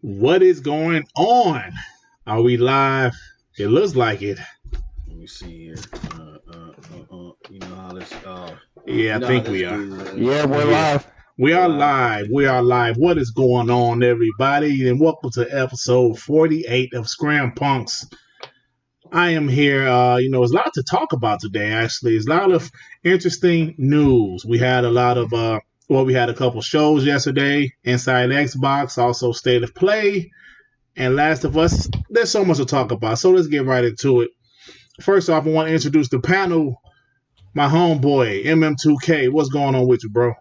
What is going on? Are we live? It looks like it. Let me see here. You know how this. Yeah, You I know how think this we are. dude. Yeah, we're Yeah. live. We are Live. live. Okay. We are live. What is going on, everybody? And welcome to episode 48 of Scram Punks. I am here. There's a lot to talk about today, actually. There's a lot of interesting news. We had a lot of, we had a couple shows yesterday, Inside Xbox, also State of Play, and Last of Us. There's so much to talk about, so let's get right into it. First off, I want to introduce the panel. My homeboy, MM2K. What's going on with you, bro?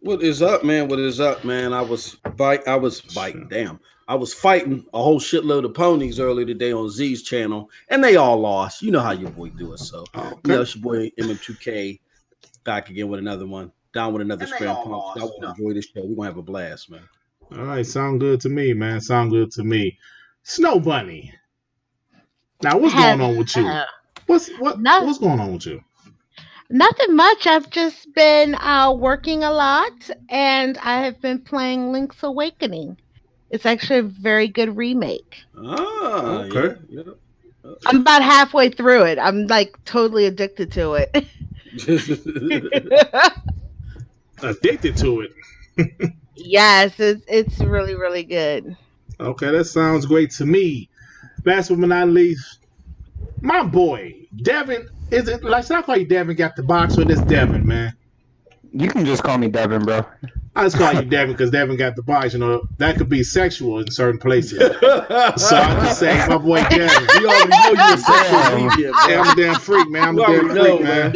What is up, man? What is up, man? I was biting. Damn. I was fighting a whole shitload of ponies earlier today on Z's channel, and they all lost. You know how your boy do it. So, it's your boy MM2K back again with another one. Down with another Scram Punks. Y'all will enjoy this show. We're gonna have a blast, man. All right, sound good to me, man. Sound good to me. Snow Bunny. Now, what's going on with you? What's going on with you? Nothing much. I've just been working a lot, and I have been playing Link's Awakening. It's actually a very good remake. Okay. Yeah. I'm about halfway through it. I'm like totally addicted to it. Addicted to it. Yes, it's really, really good. Okay, that sounds great to me. Last but not least, my boy, Devin. Is it like should I call you Devin got the box or this Devin, man? You can just call me Devin, bro. I just call you Devin because Devin got the box. You know, that could be sexual in certain places. So I just say, my boy Devin. You already know you're a sexual deviant. Hey, I'm a damn freak, man. I'm a damn freak, man.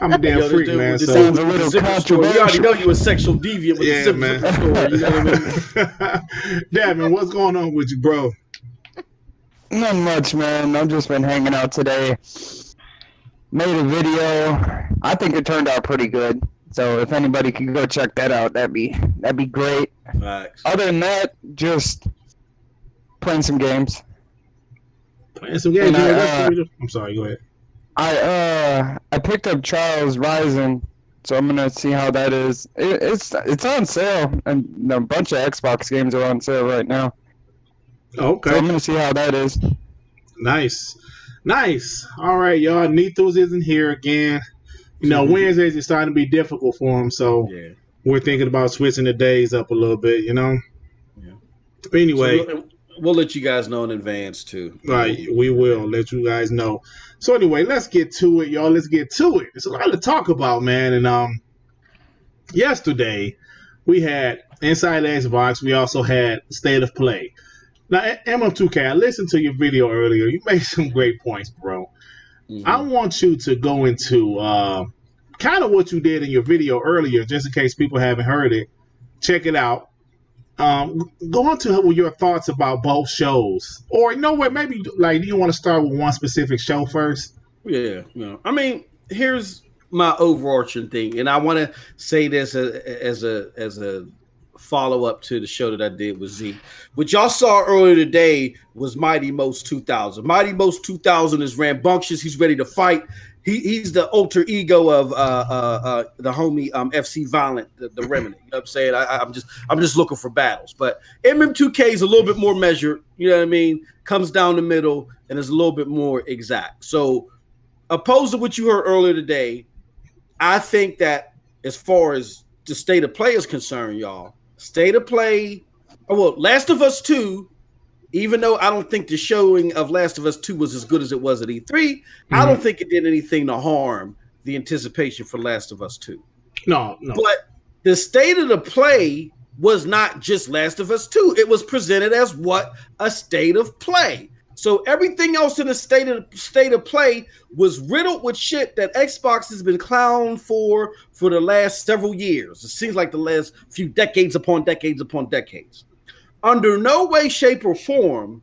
I'm a damn freak, man. So sounds a little controversial. We already know you're a sexual deviant with the man. story. You know what I mean? Devin, what's going on with you, bro? Not much, man. I've just been hanging out today. Made a video. I think it turned out pretty good. So if anybody can go check that out, that'd be great. Facts. Other than that, just playing some games. Playing some games. I'm sorry. Go ahead. I picked up Trials Rising, so I'm gonna see how that is. It's on sale, and a bunch of Xbox games are on sale right now. Okay. So I'm gonna see how that is. Nice. All right, y'all. Nethos isn't here again. You know, Wednesdays is starting to be difficult for him, so we're thinking about switching the days up a little bit, you know? Yeah. Anyway. So we'll let you guys know in advance, too. Right, we will let you guys know. So anyway, let's get to it, y'all. Let's get to it. There's a lot to talk about, man. And yesterday, we had Inside Xbox. We also had State of Play. Now, MM2K, I listened to your video earlier. You made some great points, bro. Mm-hmm. I want you to go into kind of what you did in your video earlier, just in case people haven't heard it. Check it out. Go into your thoughts about both shows. Or, you know what, maybe, like, do you want to start with one specific show first? Yeah. I mean, here's my overarching thing. And I want to say this as a follow-up to the show that I did with Z. What y'all saw earlier today was Mighty Most 2000. Mighty Most 2000 is rambunctious. He's ready to fight. He's the alter ego of the homie FC Violent, the Remnant. You know what I'm saying? I'm just looking for battles. But MM2K is a little bit more measured. You know what I mean? Comes down the middle and is a little bit more exact. So opposed to what you heard earlier today, I think that as far as the State of Play is concerned, y'all, State of Play, Last of Us 2, even though I don't think the showing of Last of Us 2 was as good as it was at E3, I don't think it did anything to harm the anticipation for Last of Us 2. No. But the State of the Play was not just Last of Us 2. It was presented as what? A State of Play. So everything else in the state of play was riddled with shit that Xbox has been clowned for the last several years. It seems like the last few decades upon decades upon decades. Under no way, shape, or form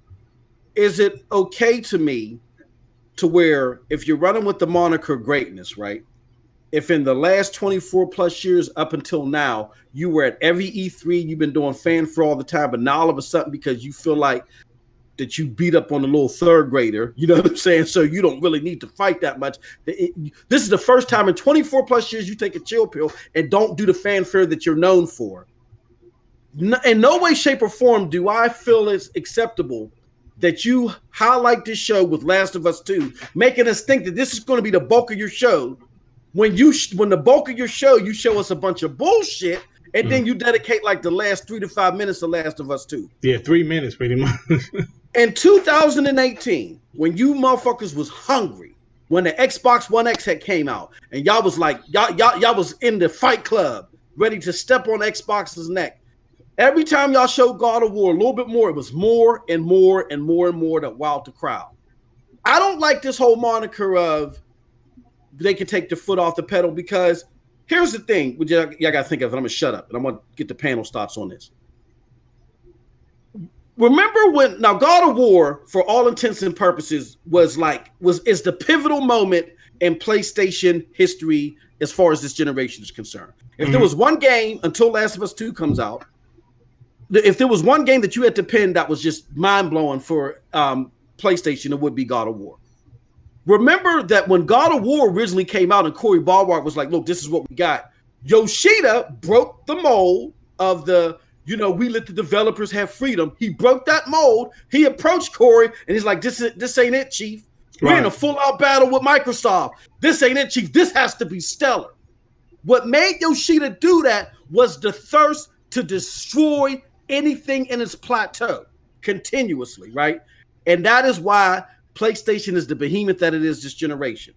is it okay to me to where if you're running with the moniker greatness, right? If in the last 24 plus years up until now, you were at every E3, you've been doing fan for all the time, but now all of a sudden because you feel like that you beat up on a little third grader, you know what I'm saying? So you don't really need to fight that much. This is the first time in 24 plus years you take a chill pill and don't do the fanfare that you're known for. In no way, shape, or form do I feel it's acceptable that you highlight this show with Last of Us 2, making us think that this is going to be the bulk of your show. When the bulk of your show, you show us a bunch of bullshit, and then you dedicate like the last 3 to 5 minutes to Last of Us 2. Yeah, 3 minutes pretty much. In 2018, when you motherfuckers was hungry, when the Xbox One X had came out, and y'all was like, y'all was in the Fight Club, ready to step on Xbox's neck. Every time y'all showed God of War a little bit more, it was more and more and more and more that wowed the crowd. I don't like this whole moniker of they can take their foot off the pedal, because here's the thing, y'all got to think of it. I'm going to shut up and I'm going to get the panel's thoughts on this. Remember when, now God of War, for all intents and purposes, is the pivotal moment in PlayStation history as far as this generation is concerned. If there was one game until Last of Us 2 comes out, if there was one game that you had to pin that was just mind-blowing for PlayStation, it would be God of War. Remember that when God of War originally came out and Cory Barlog was like, look, this is what we got. Yoshida broke the mold of the, we let the developers have freedom. He broke that mold. He approached Cory and he's like, this ain't it, Chief. We're in a full-out battle with Microsoft. This ain't it, Chief. This has to be stellar. What made Yoshida do that was the thirst to destroy anything in its plateau continuously, right? And that is why PlayStation is the behemoth that it is this generation.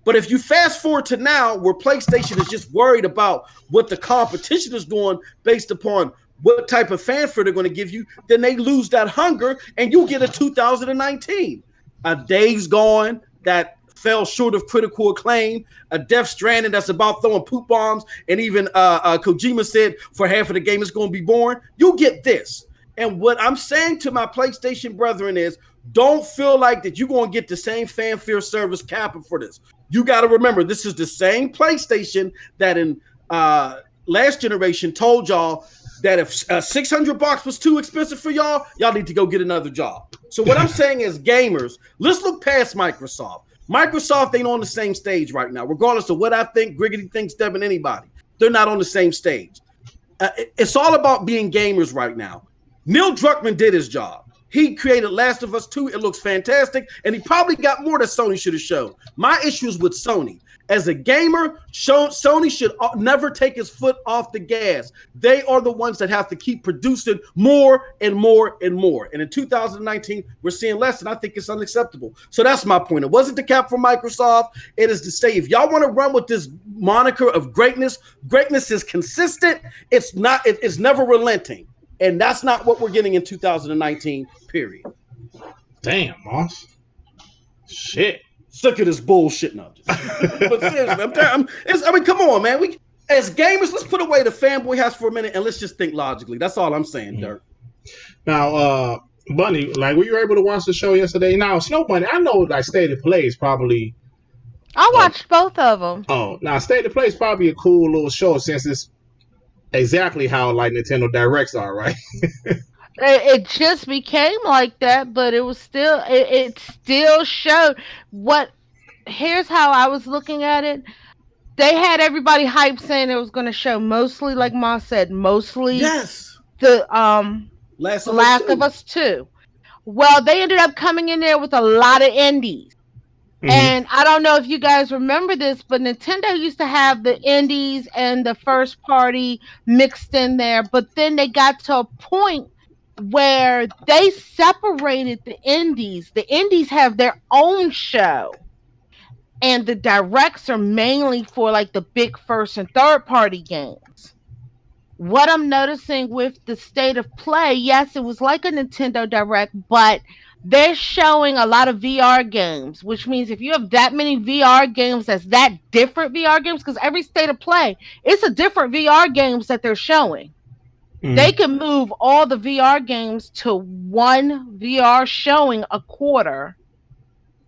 But if you fast forward to now, where PlayStation is just worried about what the competition is doing based upon what type of fanfare they're going to give you, then they lose that hunger and you get a 2019. A Days Gone that fell short of critical acclaim, a Death Stranding that's about throwing poop bombs, and even Kojima said for half of the game it's going to be boring. You get this. And what I'm saying to my PlayStation brethren is, don't feel like that you're going to get the same fanfare service capping for this. You got to remember, this is the same PlayStation that in last generation told y'all that if $600 was too expensive for y'all need to go get another job. So what I'm saying is, gamers, let's look past Microsoft. Microsoft ain't on the same stage right now, regardless of what I think, Griggity thinks, Deb, and anybody. They're not on the same stage. It's all about being gamers right now. Neil Druckmann did his job. He created Last of Us 2. It looks fantastic, and he probably got more that Sony should have shown. My issue is with Sony. As a gamer, Sony should never take his foot off the gas. They are the ones that have to keep producing more and more and more. And in 2019, we're seeing less, and I think it's unacceptable. So that's my point. It wasn't the cap for Microsoft. It is to say, if y'all want to run with this moniker of greatness is consistent. It's not. It's never relenting. And that's not what we're getting in 2019, period. Damn, Moss. Shit. Sick of this bullshit now. But seriously, come on, man. We as gamers, let's put away the fanboy hats for a minute and let's just think logically. That's all I'm saying, Dirk. Now, Bunny, like, were you able to watch the show yesterday? Now, Snow Bunny, I know, like, State of Play is probably... I watched both of them. Oh, now, State of Play is probably a cool little show since it's exactly how, like, Nintendo Directs are, right? It just became like that, but it was still, it still showed what, here's how I was looking at it. They had everybody hyped saying it was going to show mostly, like Ma said, mostly the Last of Us 2. Well, they ended up coming in there with a lot of indies. Mm-hmm. And I don't know if you guys remember this, but Nintendo used to have the indies and the first party mixed in there. But then they got to a point where they separated the indies. The indies have their own show. And the directs are mainly for like the big first and third party games. What I'm noticing with the State of Play, yes, it was like a Nintendo Direct, but they're showing a lot of VR games, which means if you have that many VR games, that's that different VR games, because every State of Play, it's a different VR games that they're showing. Mm-hmm. They can move all the VR games to one VR showing a quarter.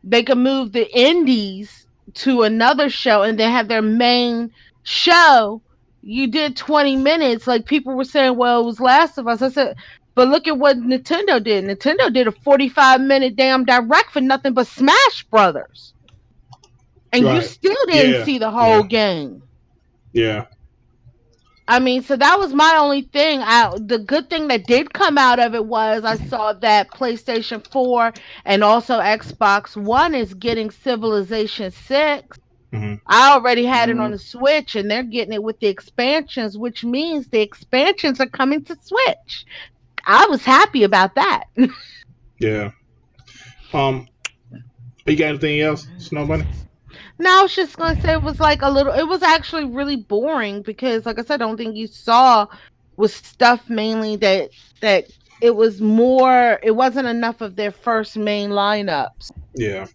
They can move the indies to another show and then have their main show. You did 20 minutes. Like, people were saying, well, it was Last of Us. I said, but look at what Nintendo did. Nintendo did a 45-minute damn direct for nothing but Smash Brothers. And you still didn't see the whole game. Yeah. I mean, so that was my only thing. The good thing that did come out of it was I saw that PlayStation 4 and also Xbox One is getting Civilization 6. Hmm. I already had it on Mm, the Switch and they're getting it with the expansions, which means the expansions are coming to Switch. I was happy about that. Yeah. You got anything else, Snow Bunny? No, I was just gonna say it was like a little. It was actually really boring because, like I said, I don't think you saw was stuff mainly that it was more. It wasn't enough of their first main lineups. Yeah.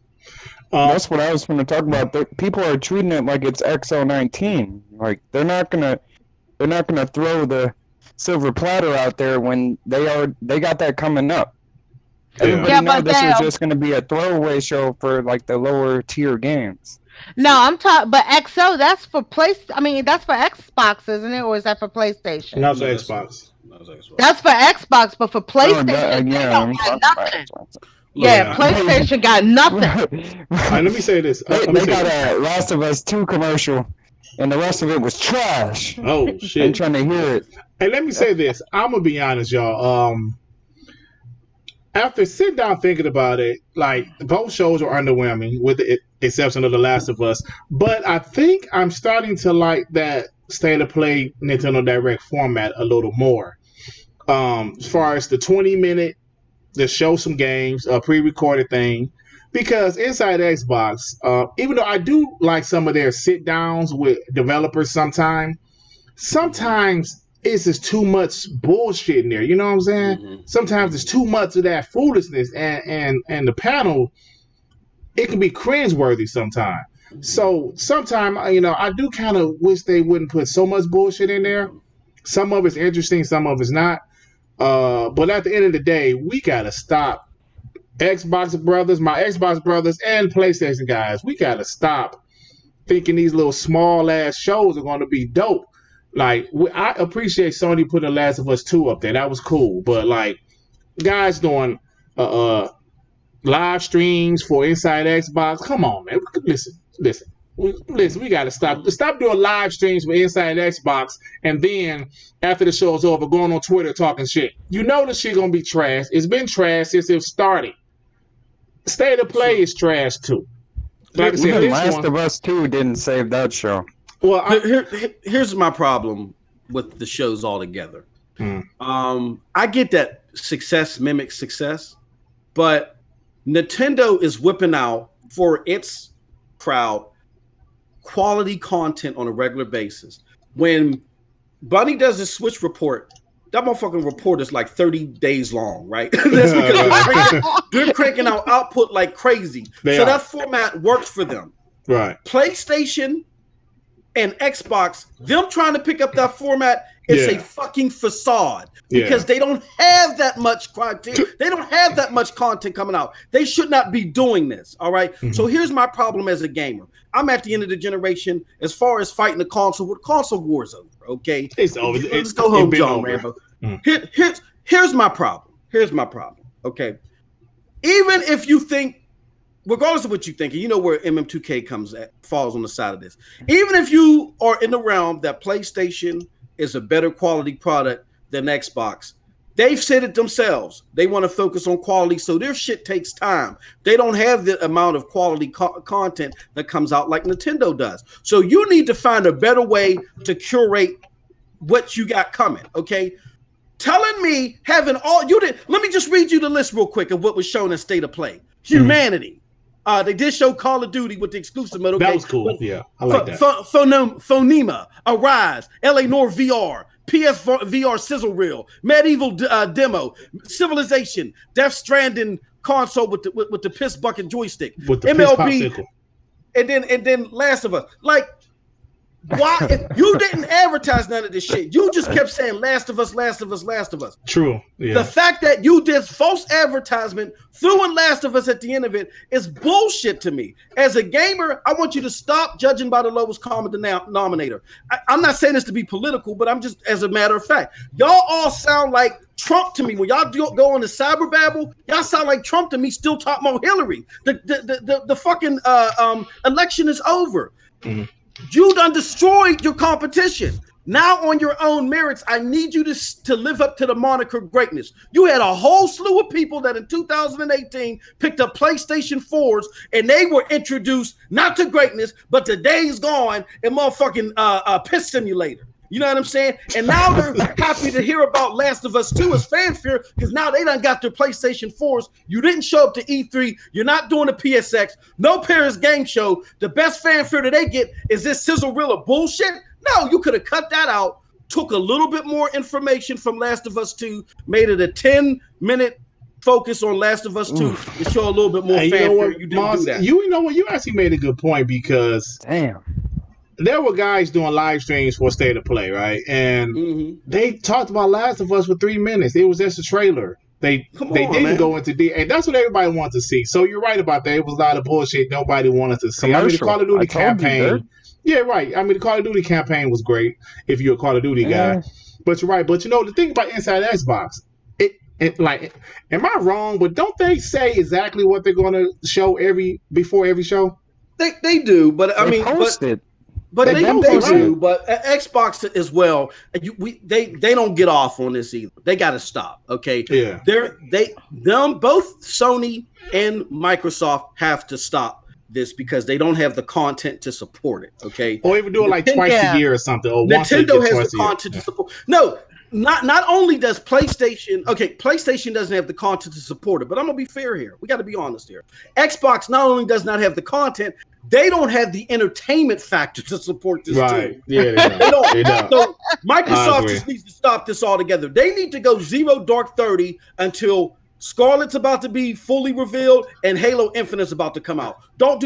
Um. that's what I was going to talk about. People are treating it like it's XO19. Like they're not gonna throw the silver platter out there when they got that coming up. Yeah. Everybody Yeah, know but this they was just going to be a throwaway show for like the lower tier games. no, I'm talking. But XO, that's for place. I mean, that's for Xbox, isn't it, or is that for PlayStation? Not for No, that's Xbox. no, that's Xbox. That's for Xbox, but for Oh, PlayStation, they yeah, don't I'm got talking about nothing. Xbox. Look, Yeah, Yeah. PlayStation got nothing. All right. Let me say this. they Let me they say got this. a Last of Us 2 commercial, and the rest of it was trash. Oh Ain't shit. trying to hear it. And let me say this. I'm gonna be honest, y'all. After sitting down thinking about it, like both shows are underwhelming, with the exception of The Last of Us. But I think I'm starting to like that state of play Nintendo Direct format a little more. As far as the 20-minute, to show some games, a pre-recorded thing. Because inside Xbox, even though I do like some of their sit downs with developers sometimes it's just too much bullshit in there. You know what I'm saying? Mm-hmm. Sometimes it's too much of that foolishness, and the panel, it can be cringeworthy sometimes. So sometimes I do kind of wish they wouldn't put so much bullshit in there. Some of it's interesting, some of it's not. But at the end of the day, we gotta stop. Xbox brothers, my Xbox brothers, and PlayStation guys, we gotta stop thinking these little small ass shows are going to be dope. Like I appreciate Sony putting The Last of Us 2 up there. That was cool. But like guys doing live streams for Inside Xbox, come on, man. Listen. We got to stop doing live streams for Inside Xbox, and then after the show's over, going on Twitter talking shit. You know the shit gonna be trash. It's been trash since it started. State of Play is trash too. Like I said, Even this Last one. of Us 2 didn't save that show. Well, Here's my problem with the shows altogether. Hmm. I get that success mimics success, but Nintendo is whipping out for its crowd quality content on a regular basis. When Bunny does his Switch report, that motherfucking report is like 30 days long, right? That's because they're cranking out output like crazy. That format works for them. Right. PlayStation and Xbox, them trying to pick up that format is a fucking facade because they don't have that much content. They don't have that much content coming out. They should not be doing this. All right. Mm-hmm. So here's my problem as a gamer. I'm at the end of the generation as far as fighting the console war's over. Okay. It's over. Let's go home, John Rambo. Here's my problem. Okay. Even if you think, regardless of what you think, and you know where MM2K falls on the side of this. Even if you are in the realm that PlayStation is a better quality product than Xbox, they've said it themselves. They want to focus on quality, so their shit takes time. They don't have the amount of quality content that comes out like Nintendo does. So you need to find a better way to curate what you got coming, okay? Telling me having all you did. Let me just read you the list real quick of what was shown in State of Play. Humanity. They did show Call of Duty with the exclusive mode. Okay? That was cool. Yeah, I like that. Phonema, Arise, LA Noir VR, PS VR Sizzle Reel, Medieval Demo, Civilization, Death Stranding console with the piss bucket joystick, with the MLB, and then Last of Us. Like, why? If you didn't advertise none of this shit, you just kept saying Last of Us, Last of Us, Last of Us. True. Yeah. The fact that you did false advertisement threw in Last of Us at the end of it is bullshit to me. As a gamer, I want you to stop judging by the lowest common denominator. I'm not saying this to be political, but I'm just as a matter of fact. Y'all all sound like Trump to me. When y'all go on the cyberbabble, y'all sound like Trump to me. Still talk about Hillary. The fucking election is over. Mm-hmm. You done destroyed your competition. Now, on your own merits, I need you to live up to the moniker greatness. You had a whole slew of people that in 2018 picked up PlayStation 4s, and they were introduced not to greatness, but to Days Gone and motherfucking Piss Simulator. You know what I'm saying? And now they're happy to hear about Last of Us 2 as fanfare because now they done got their PlayStation 4s. You didn't show up to E3. You're not doing a PSX. No Paris Game Show. The best fanfare that they get is this sizzle-rilla bullshit. No, you could have cut that out, took a little bit more information from Last of Us 2, made it a 10-minute focus on Last of Us 2 to show a little bit more fanfare. You didn't do that. You know what? You actually made a good point because there were guys doing live streams for State of Play, right? And they talked about Last of Us for 3 minutes. It was just a trailer. They didn't go into and that's what everybody wanted to see. So you're right about that. It was a lot of bullshit nobody wanted to see. I mean, the Call of Duty campaign. Yeah, right. I mean, the Call of Duty campaign was great if you're a Call of Duty guy. But you're right. But you know, the thing about Inside Xbox, it like, am I wrong? But don't they say exactly what they're going to show before every show? They do, but I mean, but they do. But Xbox as well. They don't get off on this either. They got to stop. Okay. Yeah. Both Sony and Microsoft have to stop this because they don't have the content to support it. Okay. Or even do it like twice a year or something. Or Nintendo has the content to support. No. Not only does PlayStation doesn't have the content to support it, but I'm gonna be fair here. We got to be honest here. Xbox not only does not have the content, they don't have the entertainment factor to support this too. Yeah, they don't. So Microsoft just needs to stop this altogether. They need to go zero dark 30 until Scarlet's about to be fully revealed and Halo Infinite's about to come out.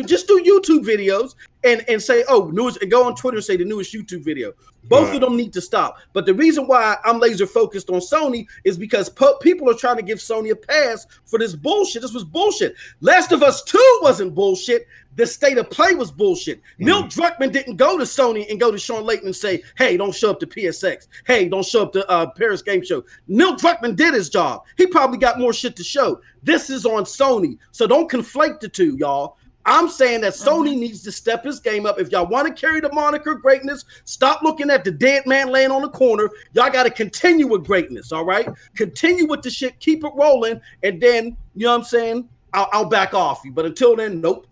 Just do YouTube videos and say, and go on Twitter and say the newest YouTube video. Both of them need to stop. But the reason why I'm laser focused on Sony is because people are trying to give Sony a pass for this bullshit. This was bullshit. Last of Us 2 wasn't bullshit. The State of Play was bullshit. Neil Druckmann didn't go to Sony and go to Sean Layton and say, hey, don't show up to PSX. Hey, don't show up to Paris Game Show. Neil Druckmann did his job. He probably got more shit to show. This is on Sony. So don't conflate the two, y'all. I'm saying that Sony needs to step his game up. If y'all want to carry the moniker greatness, stop looking at the dead man laying on the corner. Y'all got to continue with greatness, all right? Continue with the shit. Keep it rolling. And then, you know what I'm saying? I'll back off you. But until then, nope.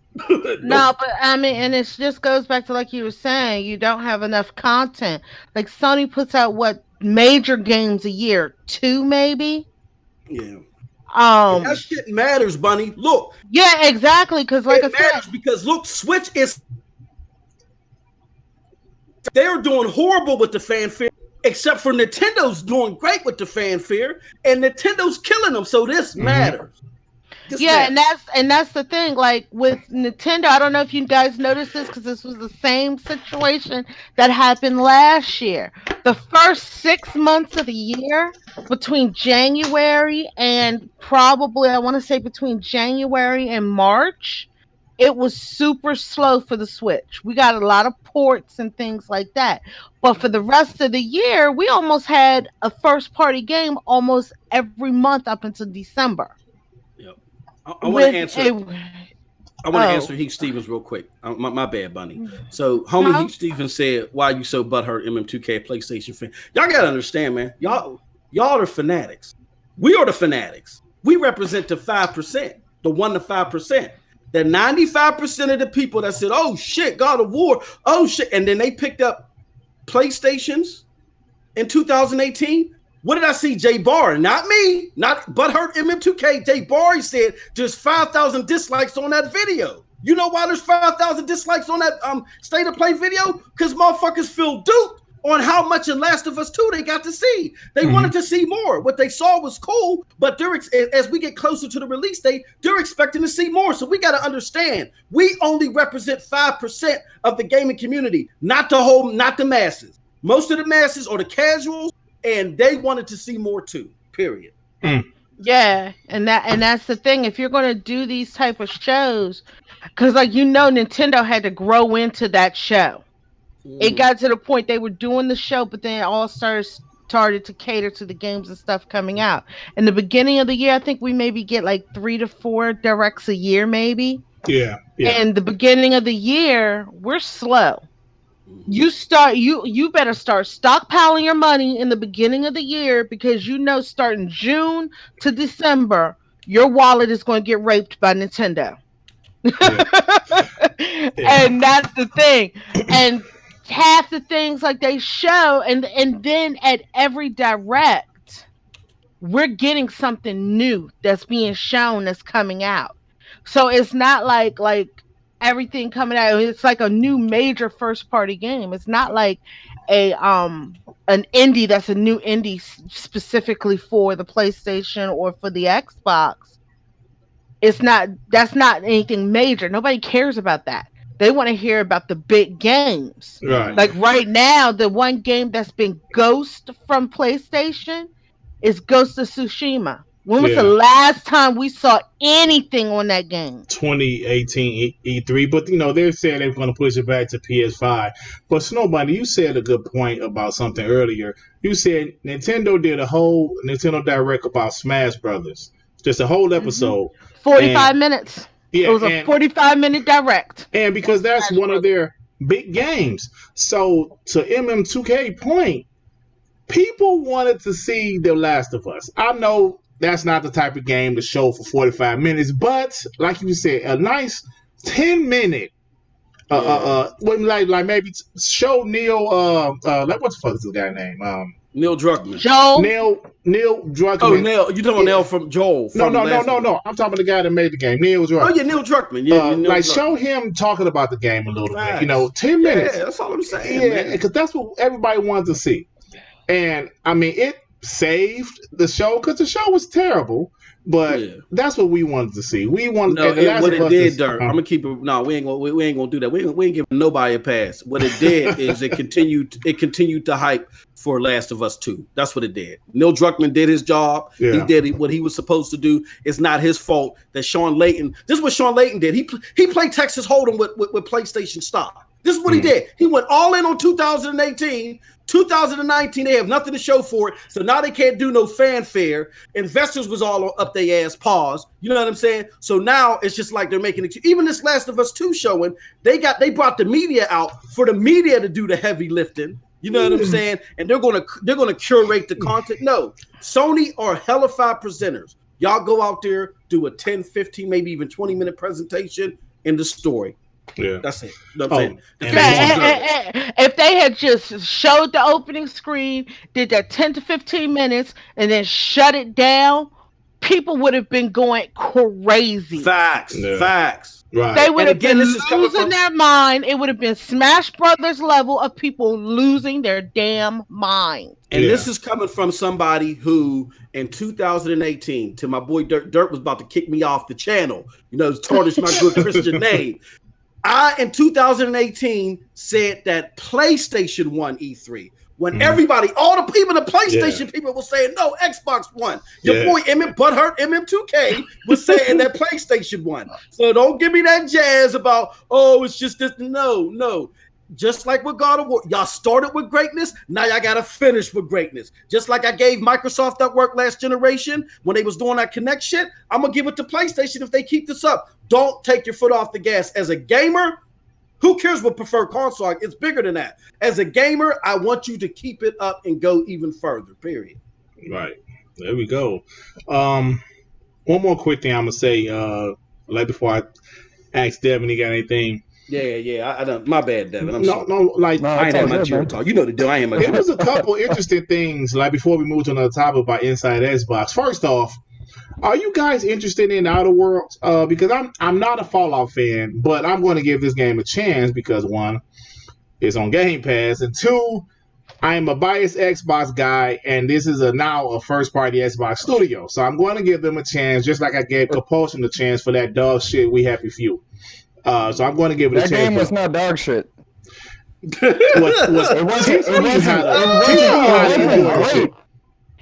No, but I mean, and it just goes back to like you were saying, you don't have enough content. Like Sony puts out major games a year, 2 maybe? Yeah. That shit matters, Bunny. Look. Yeah, exactly. Because like it matters because look, Switch they're doing horrible with the fanfare, except for Nintendo's doing great with the fanfare, and Nintendo's killing them. So this matters. And that's the thing. Like with Nintendo, I don't know if you guys noticed this because this was the same situation that happened last year. The first 6 months of the year, between January and probably I want to say between January and March, it was super slow for the Switch. We got a lot of ports and things like that. But for the rest of the year, we almost had a first party game almost every month up until December. I want to answer Heath Stevens real quick. My bad, Bunny. So, homie Heath Stevens said, "Why you so butthurt, MM2K PlayStation fan?" Y'all gotta understand, man. Y'all are fanatics. We are the fanatics. We represent the 5%, the 1 to 5%. The 95% of the people that said, "Oh shit, God of War, oh shit," and then they picked up PlayStations in 2018. What did I see? Jay Barr, not me, not butthurt MM2K. Jay Barr said there's 5,000 dislikes on that video. You know why there's 5,000 dislikes on that State of Play video? Because motherfuckers feel duped on how much in Last of Us 2 they got to see. They wanted to see more. What they saw was cool, but as we get closer to the release date, they're expecting to see more. So we got to understand, we only represent 5% of the gaming community, not the masses. Most of the masses are the casuals, and they wanted to see more too. Period. Yeah, and that's the thing. If you're going to do these type of shows, because Nintendo had to grow into that show. It got to the point they were doing the show, but then it all started to cater to the games and stuff coming out. In the beginning of the year, I think we maybe get like 3 to 4 directs a year, maybe. Yeah. And the beginning of the year, we're slow. you better start stockpiling your money in the beginning of the year, because starting June to December, your wallet is going to get raped by Nintendo. Yeah. Yeah. And that's the thing. And half the things like they show, and then at every direct, we're getting something new that's being shown, that's coming out. So it's not like everything coming out. It's like a new major first party game. It's not like a an indie that's a new indie specifically for the PlayStation or for the Xbox. It's not That's not anything major. Nobody cares about that. They want to hear about the big games. Right. Like right now, the one game that's been ghost from PlayStation is Ghost of Tsushima. When was the Yeah. last time we saw anything on that game? 2018 E3, but they're saying they're going to push it back to PS5. But Snowbunny, you said a good point about something earlier. You said Nintendo did a whole Nintendo Direct about Smash Brothers, just a whole Hmm. episode. 45 And minutes. It yeah, was a 45-minute direct. and On because that's Smash one of Brothers. their big games. So to MM2K point, people wanted to see The Last of Us. I know that's not the type of game to show for 45 minutes, but like you said, a nice 10-minute Yeah. like maybe show Neil like what the fuck is this guy name? Neil Druckmann. Joel, Neil Oh, Druckmann. Neil. You talking about Yeah. Neil from Joel? No, From no, no, Last no, of Us. no. I'm talking about the guy that made the game, Neil Oh Druckmann. yeah, Neil Druckmann. Yeah, Neil Like Druckmann. show him talking about the game a little bit. Facts. 10 Yeah, minutes. that's all I'm saying, Yeah, man. because that's what everybody wanted to see. And I mean, it saved the show because the show was terrible, but Yeah. that's what we wanted to see. We wanted No, and The Last what of it Us did, is, Dirt. I'm gonna keep it. No, we ain't gonna do that. We ain't giving nobody a pass. What it did is it continued to hype for Last of Us 2. That's what it did. Neil Druckmann did his job. Yeah. He did what he was supposed to do. It's not his fault that Sean Layton. This is what Sean Layton did. He played Texas Hold'em with PlayStation stock. This is what he did. He went all in on 2018. 2019, they have nothing to show for it, so now they can't do no fanfare. Investors was all up their ass, pause. You know what I'm saying? So now it's just like they're making it. Even this Last of Us 2 showing, they brought the media out for the media to do the heavy lifting. You know what I'm saying? And they're gonna curate the content. No, Sony are hellified presenters. Y'all go out there, do a 10, 15, maybe even 20-minute presentation in the story. Yeah. That's it. You know what I'm saying? The and fans then- deserve it. if they had just showed the opening screen, did that 10 to 15 minutes, and then shut it down, people would have been going crazy. Facts. Yeah. Facts. Right. They would And have again, been this is coming losing from- their mind. It would have been Smash Brothers level of people losing their damn mind. And Yeah. this is coming from somebody who, in 2018, to my boy Dirt was about to kick me off the channel, tarnish my good Christian name. I, in 2018, said that PlayStation won E3. When everybody, even the PlayStation people were saying, no, Xbox won. Your boy Butthurt MM2K was saying that PlayStation won. So don't give me that jazz about, it's just this. No. Just like with God of War, y'all started with greatness. Now y'all got to finish with greatness. Just like I gave Microsoft that work last generation when they was doing that Kinect shit, I'm going to give it to PlayStation if they keep this up. Don't take your foot off the gas. As a gamer, who cares what preferred console? It's bigger than that. As a gamer, I want you to keep it up and go even further, period. Right. There we go. One more quick thing I'm going to say, like before I ask Devin, he got anything? Yeah. I don't. My bad, Devin. I'm No, sorry. no, like No, I ain't it's had all my good, chair man. talk. You know the deal. I ain't my there chair. was a couple interesting things, like before we move to another topic about Inside Xbox. First off, are you guys interested in Outer Worlds? Because I'm not a Fallout fan, but I'm going to give this game a chance because one, it's on Game Pass, and two, I am a biased Xbox guy, and this is now a first-party Xbox studio, so I'm going to give them a chance, just like I gave Compulsion a chance for that dog shit We Happy Few. So I'm going to give it a That chance. game was not dog shit. It wasn't- teach me how to enjoy that shit.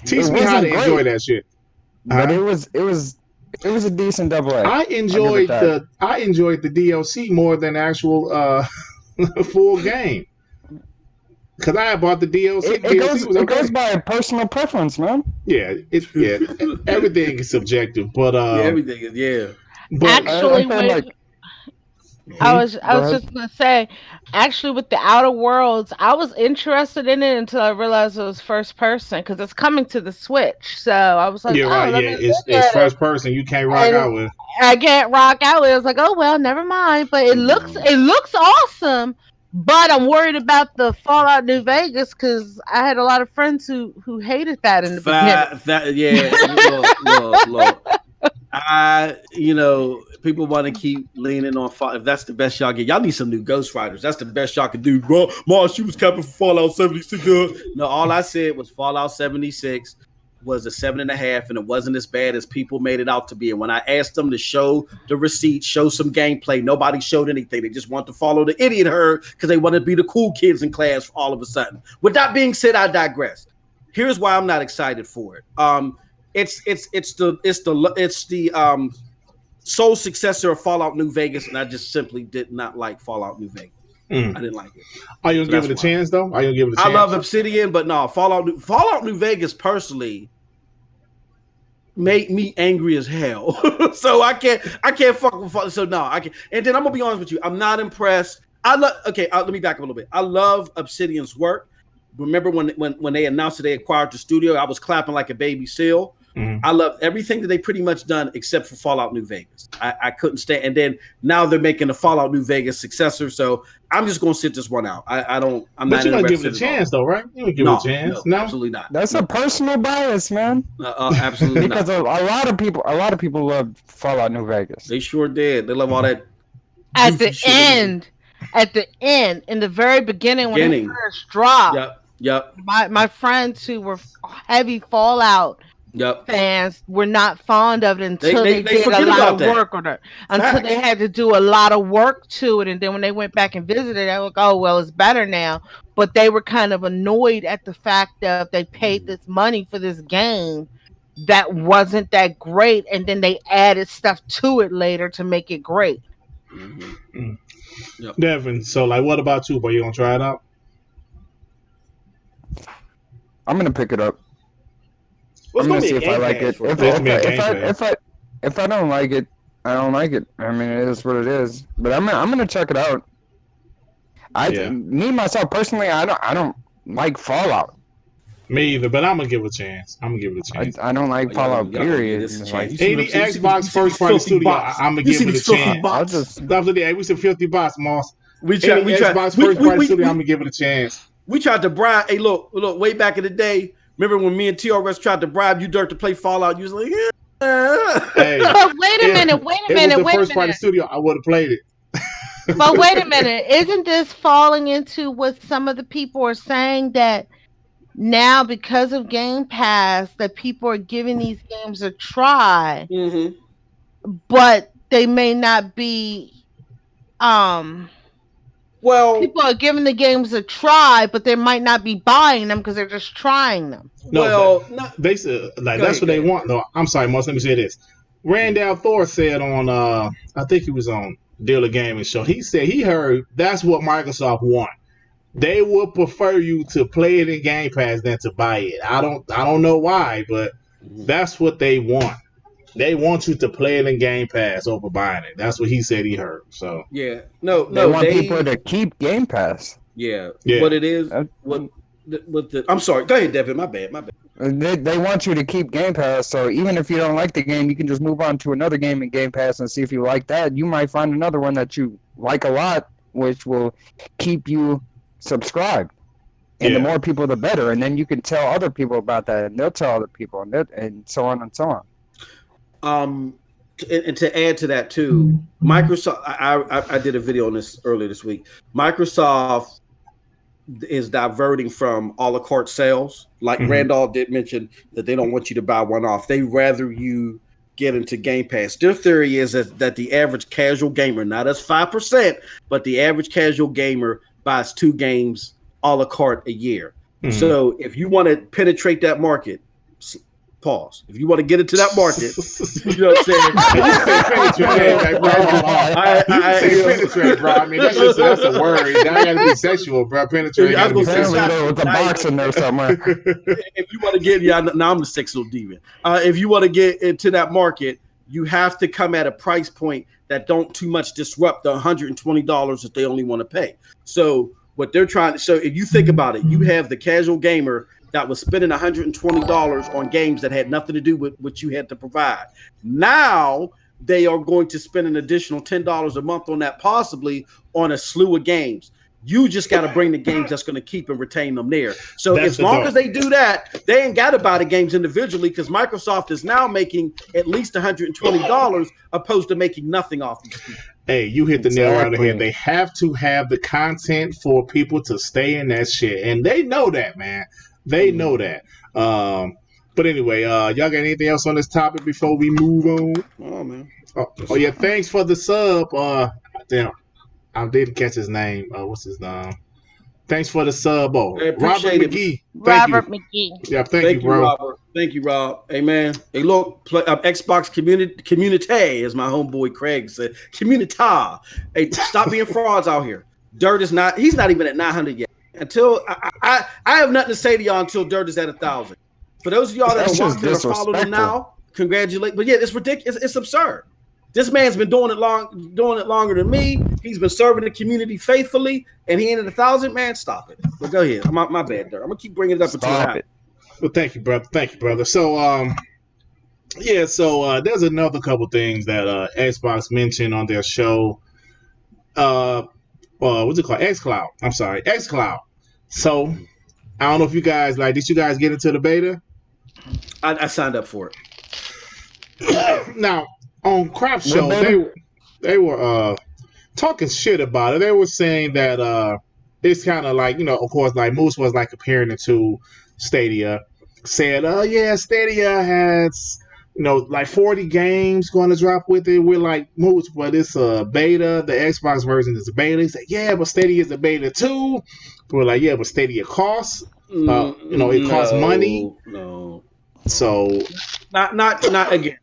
Teach me how to wasn't enjoy great. that shit. But Huh? it was a decent double A. I enjoyed that. the DLC more than the actual full game because I bought the DLC. It DLC was it okay. goes by personal preference, man. Yeah, everything is subjective, but Yeah, everything is but Actually, I'm saying, like, I Go was ahead. just gonna say, actually, with the Outer Worlds, I was interested in it until I realized it was first person because it's coming to the Switch. So I was like, Yeah, oh, right. let Yeah, me it's look it's at it. first person. You can't rock And out with. I can't rock out with it. I was like, oh well, never mind. But No. it looks awesome. But I'm worried about the Fallout New Vegas because I had a lot of friends who hated that in the beginning. Yeah. Look. People want to keep leaning on Fallout. If that's the best y'all get, y'all need some new Ghost Riders. That's the best y'all can do. Bro, Mars, she was capping for Fallout 76. No, all I said was Fallout 76 was a 7.5, and it wasn't as bad as people made it out to be. And when I asked them to show the receipt, show some gameplay, nobody showed anything. They just want to follow the idiot herd because they want to be the cool kids in class all of a sudden. With that being said, I digress. Here's why I'm not excited for it. It's the sole successor of Fallout New Vegas, and I just simply did not like Fallout New Vegas. Mm. I didn't like it. Are you So gonna give that's it a why. chance though? Are you gonna give it a I chance? love Obsidian, but no, Fallout New Vegas personally made me angry as hell. So I can't fuck with Fallout. So no, I can't. And then I'm gonna be honest with you, I'm not impressed. Let me back up a little bit. I love Obsidian's work. Remember when they announced that they acquired the studio, I was clapping like a baby seal. Mhm. I love everything that they pretty much done except for Fallout New Vegas. I couldn't stand. And then now they're making the Fallout New Vegas successor. So I'm just gonna sit this one out. I'm But not you're gonna give it interested a at all. chance though, right? You're gonna give it a No, chance. no, No? absolutely not. That's a No, personal bias, man. absolutely Because not. a lot of people love Fallout New Vegas. They sure did. They love all that At goofy the shit. end, in the very beginning, when it Beginning. first dropped, Yep. my friends who were heavy Fallout fans were not fond of it until They they did a forget lot about of that. work on it. Until they Facts. had to do a lot of work to it, and then when they went back and visited, they were like, "Oh well, it's better now." But they were kind of annoyed at the fact that they paid this money for this game that wasn't that great, and then they added stuff to it later to make it great. Mm-hmm. Mm. Yep. Devin, so like what about you, boy? You gonna try it out? I'm gonna pick it up. Well, I'm it's gonna gonna see be a if I Game like Pass it. for a If It's dog. gonna be a game plan. if I don't like it, I don't like it. I mean, it is what it is. But I'm gonna check it out. Yeah. Me myself personally, I don't like Fallout. Me either, but I'm gonna give it a chance. I'm gonna give it a chance. I don't like Fallout. Y'all gonna give Period. this a Like, chance. You see what I'm 80 saying? Xbox You see first these party filthy studio. bots. I'm gonna You give see it a these filthy chance. I'll bots. just Stop the day. We some filthy bots, Moss. We Any tried. Xbox first party studio, I'm gonna give it a chance. We tried to bribe. Hey, look, way back in the day. Remember when me and TRS tried to bribe you dirt to play Fallout? You was like, yeah. Hey, But wait a minute, it was the first party studio, I would have played it. But wait a minute, isn't this falling into what some of the people are saying that now because of Game Pass that people are giving these games a try, Mm-hmm. but they may not be um Well, people are giving the games a try, but they might not be buying them because they're just trying them. No, not. they said like Go that's ahead. what they want. No, I'm sorry, Moss. Let me say this. Randall Thor said on I think he was on Dealer Gaming Show. He said he heard that's what Microsoft want. They would prefer you to play it in Game Pass than to buy it. I don't know why, but that's what they want. They want you to play it in Game Pass over buying it. That's what he said he heard. So Yeah. they want people to keep Game Pass. Yeah. Yeah. What it is. I'm sorry. Go ahead, Devin. My bad. They want you to keep Game Pass, so even if you don't like the game, you can just move on to another game in Game Pass and see if you like that. You might find another one that you like a lot, which will keep you subscribed. And the more people, the better. And then you can tell other people about that, and they'll tell other people, and so on and so on. And to add to that too, Microsoft. I did a video on this earlier this week. Microsoft is diverting from a la carte sales. Like Randolph did mention that they don't want you to buy one off. They rather you get into Game Pass. Their theory is that the average casual gamer, not us 5%, but the average casual gamer buys 2 games a la carte a year. So if you want to penetrate that market, pause. If you want to get into that market, you know what I'm saying? Penetrate, bro. I mean, that's a word. That gotta be sexual, bro. Penetrate. I was gonna say Apparently, with a box in there somewhere. If you want to get, now I'm the sexual demon. If you want to get into that market, you have to come at a price point that don't too much disrupt the $120 that they only want to pay. So what they're trying to, so if you think about it, you have the casual gamer that was spending $120 on games that had nothing to do with what you had to provide. Now they are going to spend an additional $10 a month on that, possibly on a slew of games. You just got to bring the games that's going to keep and retain them there. So as long as they do that, they ain't got to buy the games individually, because Microsoft is now making at least $120 opposed to making nothing off these people. Hey, you hit the nail right on the head. They have to have the content for people to stay in that shit, and they know that, man. They know that. But anyway, y'all got anything else on this topic before we move on? Oh man. Oh yeah, thanks for the sub. Damn, I didn't catch his name. What's his name? Thanks for the sub. Robert McGee. Robert McGee. Yeah, thank you, bro. Robert. Thank you, Rob. Hey, man. Hey, look, Xbox community, as my homeboy Craig said. Community. Hey, stop being frauds out here. Dirt is not, he's not even at 900 yet. Until, I have nothing to say to y'all until Dirt is at 1,000. For those of y'all that are watching or follow them now, congratulate. But yeah, it's ridiculous. It's absurd. This man's been doing it longer than me. He's been serving the community faithfully, and he ended 1,000. Man, stop it. But go ahead. My bad, Dirt. I'm gonna keep bringing it up until it happens. Well, thank you, brother. Thank you, brother. So, yeah. So there's another couple things that Xbox mentioned on their show. What's it called? xCloud. I'm sorry, xCloud. So, I don't know if you guys did you guys get into the beta? I signed up for it. Now, on Crap Show, they were talking shit about it. They were saying that it's kind of like, of course, like Moose was like comparing it to Stadia. Said, yeah, Stadia has, like 40 games going to drop with it. We're like, Moose, but it's a beta. The Xbox version is a beta. He said, yeah, but Stadia is a beta too. We're like, yeah, but Stadia costs. It costs money. No. So not again.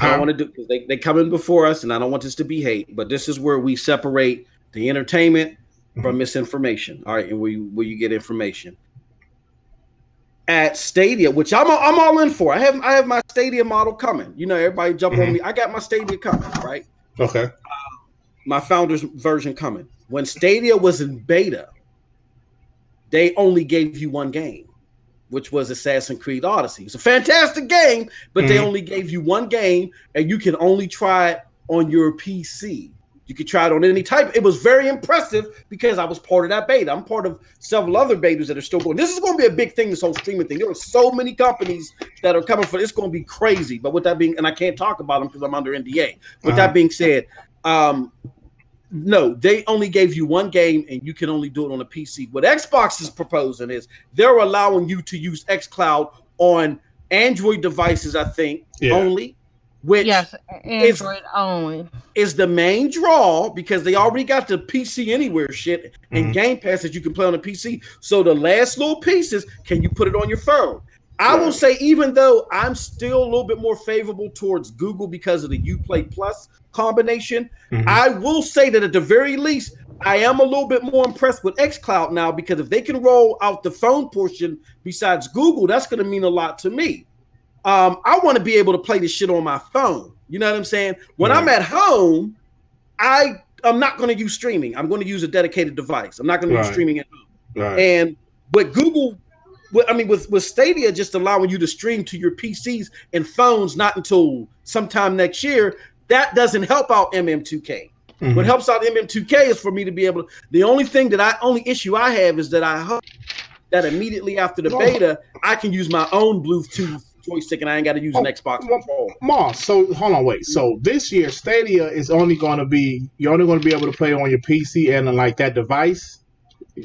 I don't want to do, because they come in before us, and I don't want this to be hate, but this is where we separate the entertainment from misinformation. All right, and where you get information. At Stadia, which I'm all in for. I have my Stadia model coming. Everybody jump on me. I got my Stadia coming, right? Okay. My founder's version coming. When Stadia was in beta, they only gave you one game, which was Assassin's Creed Odyssey. It's a fantastic game, but they only gave you one game, and you can only try it on your PC. You could try it on any type. It was very impressive because I was part of that beta. I'm part of several other betas that are still going. This is going to be a big thing, this whole streaming thing. There are so many companies that are coming for this. It's going to be crazy. But with that being, and I can't talk about them because I'm under NDA. With that being said, no, they only gave you one game, and you can only do it on a PC. What Xbox is proposing is they're allowing you to use xCloud on Android devices, I think, only. Which Android only is the main draw, because they already got the PC Anywhere shit and Game Pass that you can play on the PC. So the last little pieces, can you put it on your phone? I will say, even though I'm still a little bit more favorable towards Google because of the Uplay Plus combination, I will say that at the very least, I am a little bit more impressed with xCloud now, because if they can roll out the phone portion besides Google, that's going to mean a lot to me. I want to be able to play this shit on my phone. You know what I'm saying? When I'm at home, I'm not going to use streaming. I'm going to use a dedicated device. I'm not going to use streaming at home. And but Google, with Stadia just allowing you to stream to your PCs and phones not until sometime next year, that doesn't help out MM2K. What helps out MM2K is for me to be able to. The only issue I have is that I hope that immediately after the beta, I can use my own Bluetooth joystick, and I ain't got to use an Xbox controller. Moss, so hold on, wait. So this year, Stadia is only going to be, you're only going to be able to play on your PC and like that device.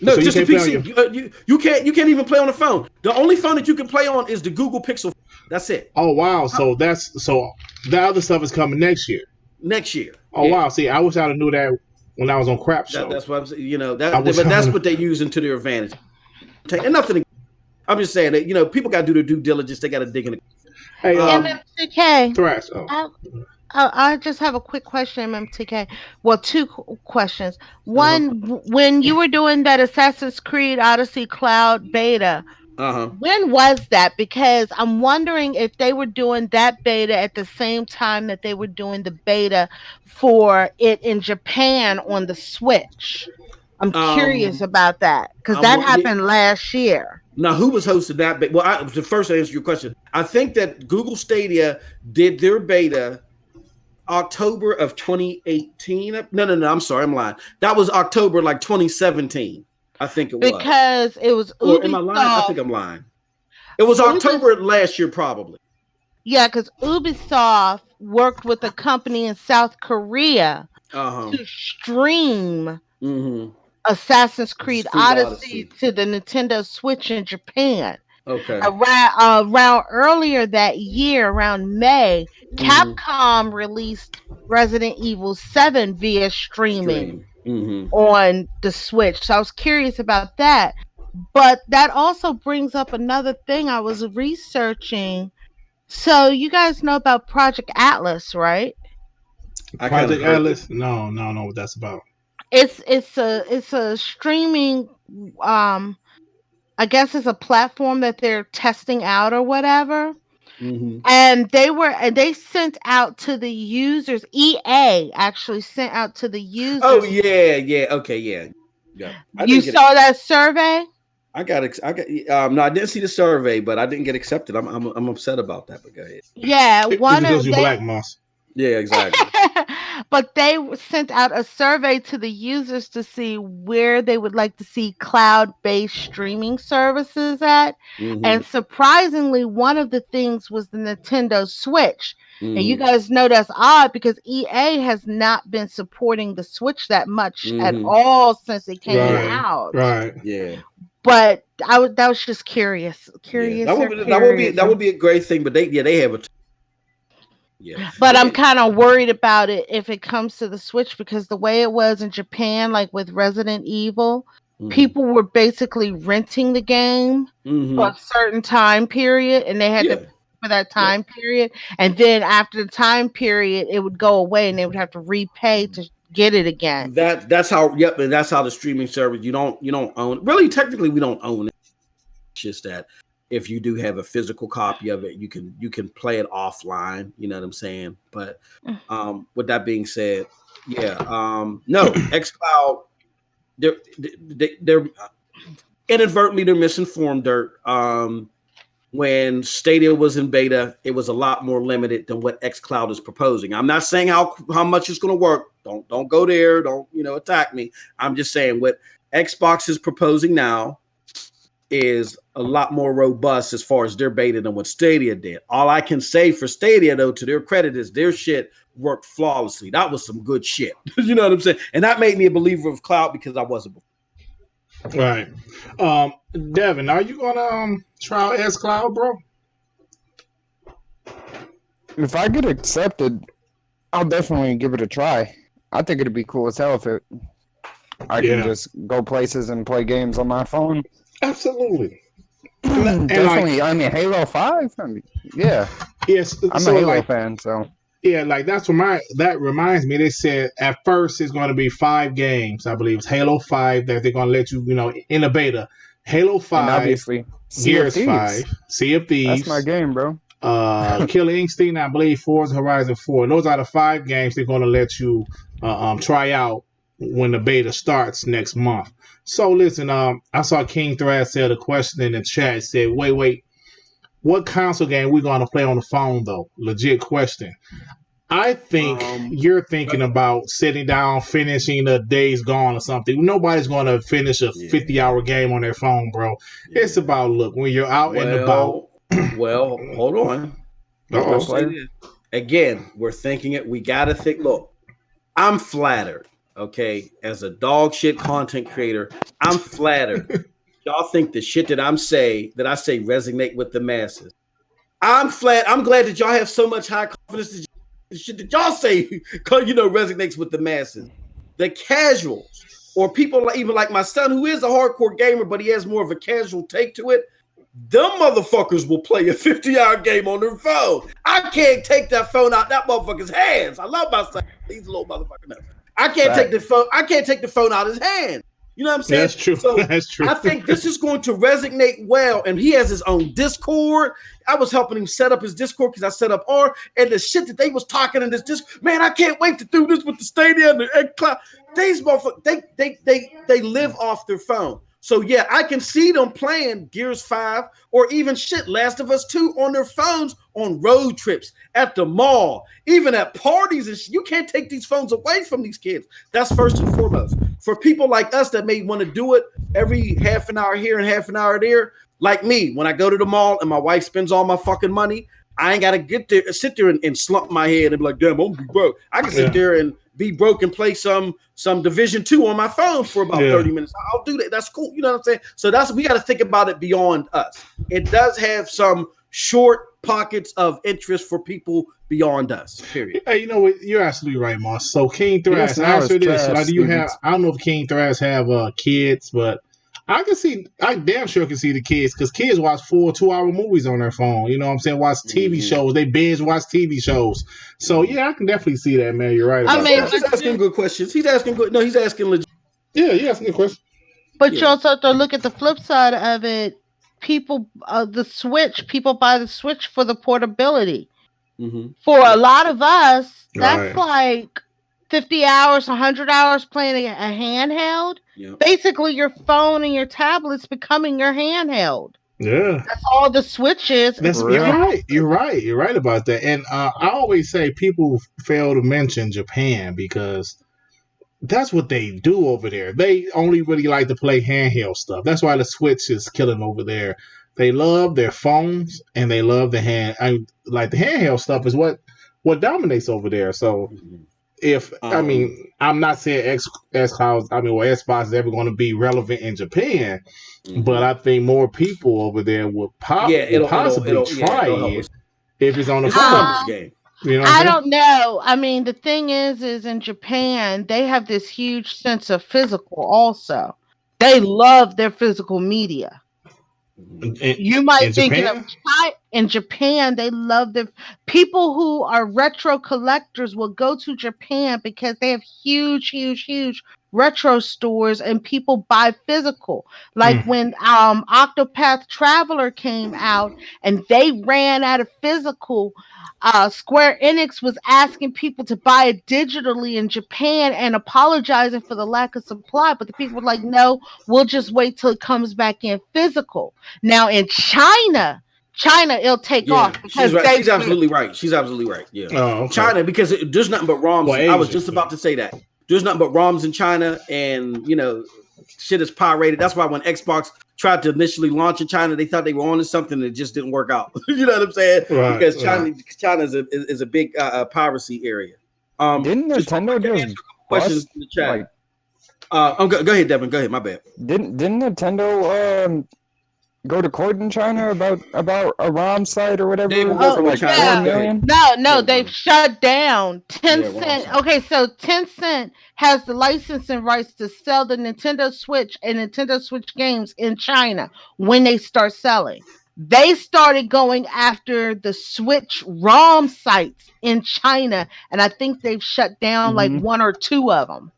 No, so just a PC. You can't even play on the phone. The only phone that you can play on is the Google Pixel. That's it. Oh wow! So the other stuff is coming next year. Next year. Oh wow! See, I wish I'd have knew that when I was on Crap Show. That's what I'm saying. But that's what they use to their advantage. And nothing. I'm just saying that people got to do their due diligence. They got to dig in. Hey, MMTK. Thrash. I just have a quick question, MMTK. Well, two questions. One, when you were doing that Assassin's Creed Odyssey Cloud beta, When was that? Because I'm wondering if they were doing that beta at the same time that they were doing the beta for it in Japan on the Switch. I'm curious about that because that happened last year. Now, who was hosting that? Well, the first to answer your question, I think that Google Stadia did their beta October of 2018. No, I'm sorry, I'm lying. That was October like 2017. I think it was. Because it was Ubisoft. Or am I lying? I think I'm lying. It was October last year, probably. Yeah, because Ubisoft worked with a company in South Korea to stream Assassin's Creed Odyssey to the Nintendo Switch in Japan. Okay. Around earlier that year, around May, Capcom released Resident Evil 7 via streaming on the Switch. So I was curious about that. But that also brings up another thing I was researching. So you guys know about Project Atlas, right? Project Atlas? No, what that's about. It's a streaming I guess it's a platform that they're testing out or whatever. And they sent out to the users. EA actually sent out to the users. Oh yeah, okay, yeah. You saw that survey? I got no, I didn't see the survey, but I didn't get accepted. I'm upset about that. But go ahead. Yeah, because you Black Moss. Yeah, exactly. But they sent out a survey to the users to see where they would like to see cloud-based streaming services at. And surprisingly, one of the things was the Nintendo Switch. And you guys know that's odd because EA has not been supporting the Switch that much at all since it came out. Right. Yeah. But that was just curious. Yeah, that would be a great thing. But they have a. Yeah. But I'm kind of worried about it if it comes to the Switch because the way it was in Japan, like with Resident Evil, people were basically renting the game for a certain time period, and they had to pay for that time period. And then after the time period, it would go away, and they would have to repay to get it again. That's how. Yep, and that's how the streaming service. You don't own. Really, technically, we don't own it. It's just that. If you do have a physical copy of it, you can play it offline. You know what I'm saying? But with that being said, no, xCloud, they're inadvertently they're misinformed. Dirt. When Stadia was in beta, it was a lot more limited than what xCloud is proposing. I'm not saying how much it's going to work. Don't go there. Don't attack me. I'm just saying what Xbox is proposing now is a lot more robust as far as their beta than what Stadia did. All I can say for Stadia, though, to their credit, is their shit worked flawlessly. That was some good shit. You know what I'm saying? And that made me a believer of cloud because I wasn't before. Right. Devin, are you gonna try out xCloud, bro? If I get accepted, I'll definitely give it a try. I think it'd be cool as hell if I can just go places and play games on my phone. Absolutely. Definitely. I mean, Halo 5? Yeah. Yes. I'm a Halo fan, so. Yeah, that reminds me, they said at first it's going to be 5 games, I believe. It's Halo 5 that they're going to let you, in a beta. Halo 5. And obviously, Gears 5. Sea of Thieves. That's my game, bro. Killer Instinct, I believe, Forza Horizon 4. Those are the 5 games they're going to let you try out when the beta starts next month. So listen, I saw King Thread said a question in the chat. It said, wait, what console game we going to play on the phone though? Legit question. I think you're thinking about sitting down, finishing the Days Gone or something. Nobody's going to finish a 50-hour game on their phone, bro. Yeah. It's about, look, when you're out and about. Well, hold on. Again, we're thinking it. We got to think. Look, I'm flattered. Okay, as a dog shit content creator, I'm flattered. Y'all think the shit that I say resonate with the masses. I'm glad that y'all have so much high confidence that the shit that y'all say, resonates with the masses. The casuals or people even like my son, who is a hardcore gamer, but he has more of a casual take to it. Them motherfuckers will play a 50-hour game on their phone. I can't take that phone out that motherfucker's hands. I love my son. He's a little motherfucker now. I can't take the phone out of his hand. You know what I'm saying? That's true. So That's true. I think this is going to resonate well. And he has his own Discord. I was helping him set up his Discord because I set up R, and the shit that they was talking in this Discord, man, I can't wait to do this with the Stadia and the cloud. These motherfuckers, they live off their phone. So yeah, I can see them playing Gears 5 or even shit Last of Us 2 on their phones on road trips, at the mall, even at parties and shit. You can't take these phones away from these kids. That's first and foremost. For people like us that may want to do it every half an hour here and half an hour there, like me, when I go to the mall and my wife spends all my fucking money, I ain't gotta sit there and slump my head and be like, damn, I'm gonna be broke. I can sit there and be broke and play some Division 2 on my phone for about 30 minutes. I'll do that. That's cool. You know what I'm saying? So we got to think about it beyond us. It does have some short pockets of interest for people beyond us. Period. Hey, you know what? You're absolutely right, Moss. So King Thrash, answer this. Like, do you have? I don't know if King Thrash have kids, but I damn sure can see the kids, because kids watch 4 2-hour movies on their phone. You know what I'm saying? Watch TV shows. They binge watch TV shows. So yeah, I can definitely see that, man. You're right. He's asking good questions. He's asking good. No, he's asking legit. Yeah, he's asking good questions. But you also have to look at the flip side of it. People, the Switch, people buy the Switch for the portability. Mm-hmm. For a lot of us, that's like 50 hours, 100 hours playing a handheld. Yep. Basically, your phone and your tablet's becoming your handheld. Yeah. That's all the Switch is. You're right. You're right about that. And I always say people fail to mention Japan, because that's what they do over there. They only really like to play handheld stuff. That's why the Switch is killing over there. They love their phones and they love the the handheld stuff is what dominates over there. So I'm not saying Xbox is ever going to be relevant in Japan, but I think more people over there would possibly try it if it's on the phone game. You know I don't know. I mean, the thing is in Japan, they have this huge sense of physical also. They love their physical media. You might think in Japan, they love their people who are retro collectors will go to Japan because they have huge retro stores and people buy physical. Like when Octopath Traveler came out and they ran out of physical, Square Enix was asking people to buy it digitally in Japan and apologizing for the lack of supply, but the people were like, no, we'll just wait till it comes back in physical. Now in China it'll take off because she's absolutely right. She's absolutely right. Yeah. Oh, okay. China, because there's nothing but ROMs. Well, I was just about to say that. There's nothing but ROMs in China, and shit is pirated. That's why when Xbox tried to initially launch in China, they thought they were onto something that just didn't work out. You know what I'm saying? Right, because China is a big piracy area. Didn't Nintendo just questions in the chat? Go ahead, Devin. Go ahead. My bad. Didn't Nintendo go to court in China about a ROM site or whatever? $4 million? No, they've shut down. Tencent. Okay, so Tencent has the licensing rights to sell the Nintendo Switch and Nintendo Switch games in China when they start selling. They started going after the Switch ROM sites in China, and I think they've shut down like 1 or 2 of them.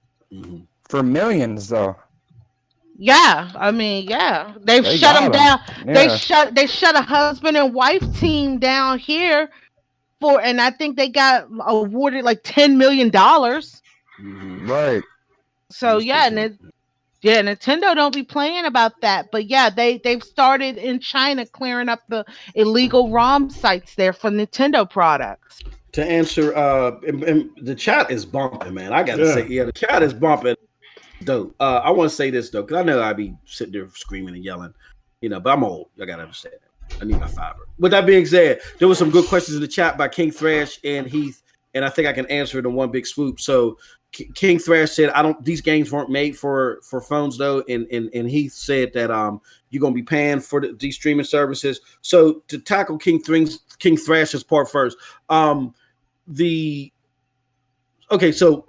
For millions, though. Yeah, I mean, they've shut them down. Yeah. They shut a husband and wife team down here and I think they got awarded like $10 million. Right. So Nintendo don't be playing about that, but they've started in China clearing up the illegal ROM sites there for Nintendo products. To answer, and the chat is bumping, man. I gotta say, the chat is bumping. Dope. I want to say this though, because I know I be sitting there screaming and yelling, but I'm old. I gotta understand that. I need my fiber. With that being said, there was some good questions in the chat by King Thrash and Heath, and I think I can answer it in one big swoop. So King Thrash said, "These games weren't made for phones though," and Heath said that you're gonna be paying for these streaming services. So to tackle King Thrash's part first, so.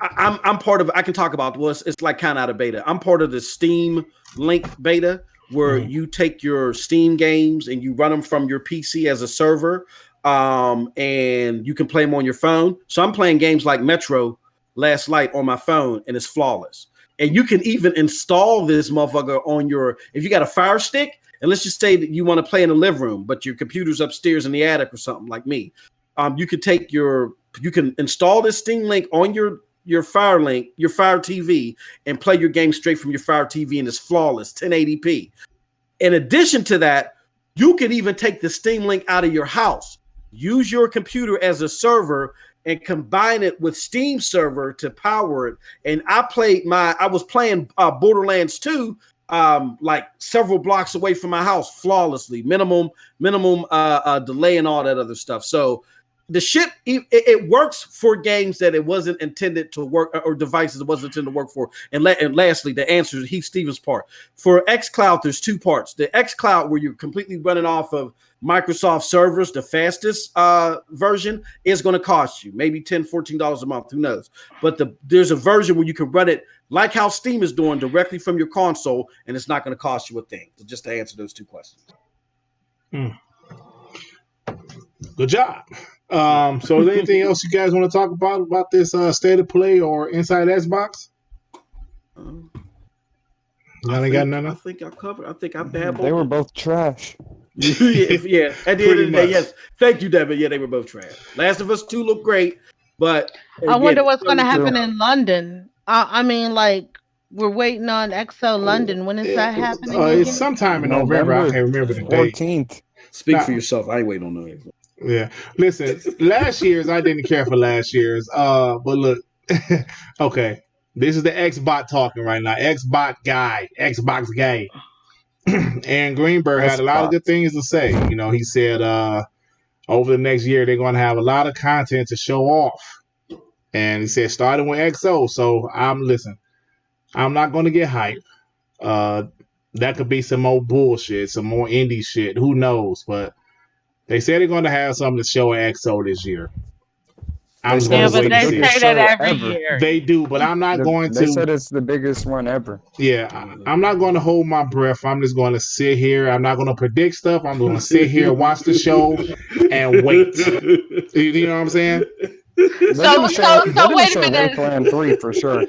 I'm part of. I can talk about it's like kind of out of beta. I'm part of the Steam Link beta, where you take your Steam games and you run them from your PC as a server, and you can play them on your phone. So I'm playing games like Metro Last Light on my phone, and it's flawless. and you can even install this motherfucker on your, if you got a Fire Stick, and let's just say that you want to play in the living room, but your computer's upstairs in the attic or something like me. You can install this Steam Link on your Fire Link, your Fire TV, and play your game straight from your Fire TV, and it's flawless, 1080p. In addition to that, you can even take the Steam Link out of your house, use your computer as a server, and combine it with Steam server to power it. And I was playing Borderlands 2 like several blocks away from my house flawlessly, minimum delay and all that other stuff. So the shit, it works for games that it wasn't intended to work, or devices it wasn't intended to work for. And lastly, the answer to Heath Stevens' part. For xCloud, there's two parts. The xCloud, where you're completely running off of Microsoft servers, the fastest version, is going to cost you maybe $10, $14 a month. Who knows? But there's a version where you can run it like how Steam is doing, directly from your console, and it's not going to cost you a thing. So just to answer those two questions. Good job. So is there anything else you guys want to talk about this State of Play or Inside Xbox? Y'all ain't got none? I think I covered. I think I babbled. They were both trash. Yeah. At the end of the day, yes. Thank you, Devin. Yeah, they were both trash. Last of Us 2 looked great, but I wonder what's going to happen in London. I mean, like, we're waiting on XO London. When is that happening? It's sometime in November. I can't remember the date. 14th. Speak for yourself. I ain't waiting on no. Yeah. Listen, last year's, I didn't care for last year's. But look, okay. This is the Xbot talking right now. Xbox guy. And Greenberg had a lot of good things to say. You know, he said over the next year, they're going to have a lot of content to show off. And he said, starting with XO. So I'm not going to get hyped. That could be some more bullshit, some more indie shit. Who knows? But they said they're going to have something to show at XO this year. I'm just going to wait and see. They say that every year. They do, but I'm not going to. They said it's the biggest one ever. Yeah, I'm not going to hold my breath. I'm just going to sit here. I'm not going to predict stuff. I'm going to sit here, watch the show, and wait. You know what I'm saying? So wait a minute. Plan 3 for sure.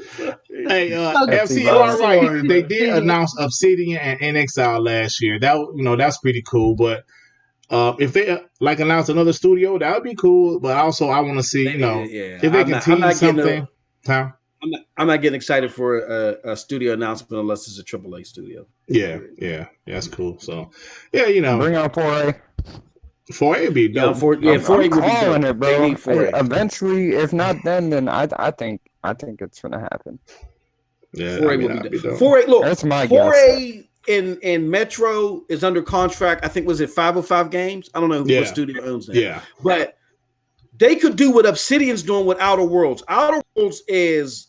Hey, FCR, right? They did announce Obsidian and NXL last year. That's pretty cool. But if they announce another studio, that would be cool. But also, I want to see, if they continue something. I'm not getting excited for a studio announcement unless it's a AAA studio. Yeah, that's cool. So, yeah, bring out 4A. 4A would be dope. 4A would be calling dope. It, bro. Eventually, if not then I think it's gonna happen. Yeah, 4A would be dope. 4A, look, that's my 4A in Metro is under contract. I think was it 505 Games? I don't know what studio owns that. Yeah, but they could do what Obsidian's doing with Outer Worlds. Outer Worlds is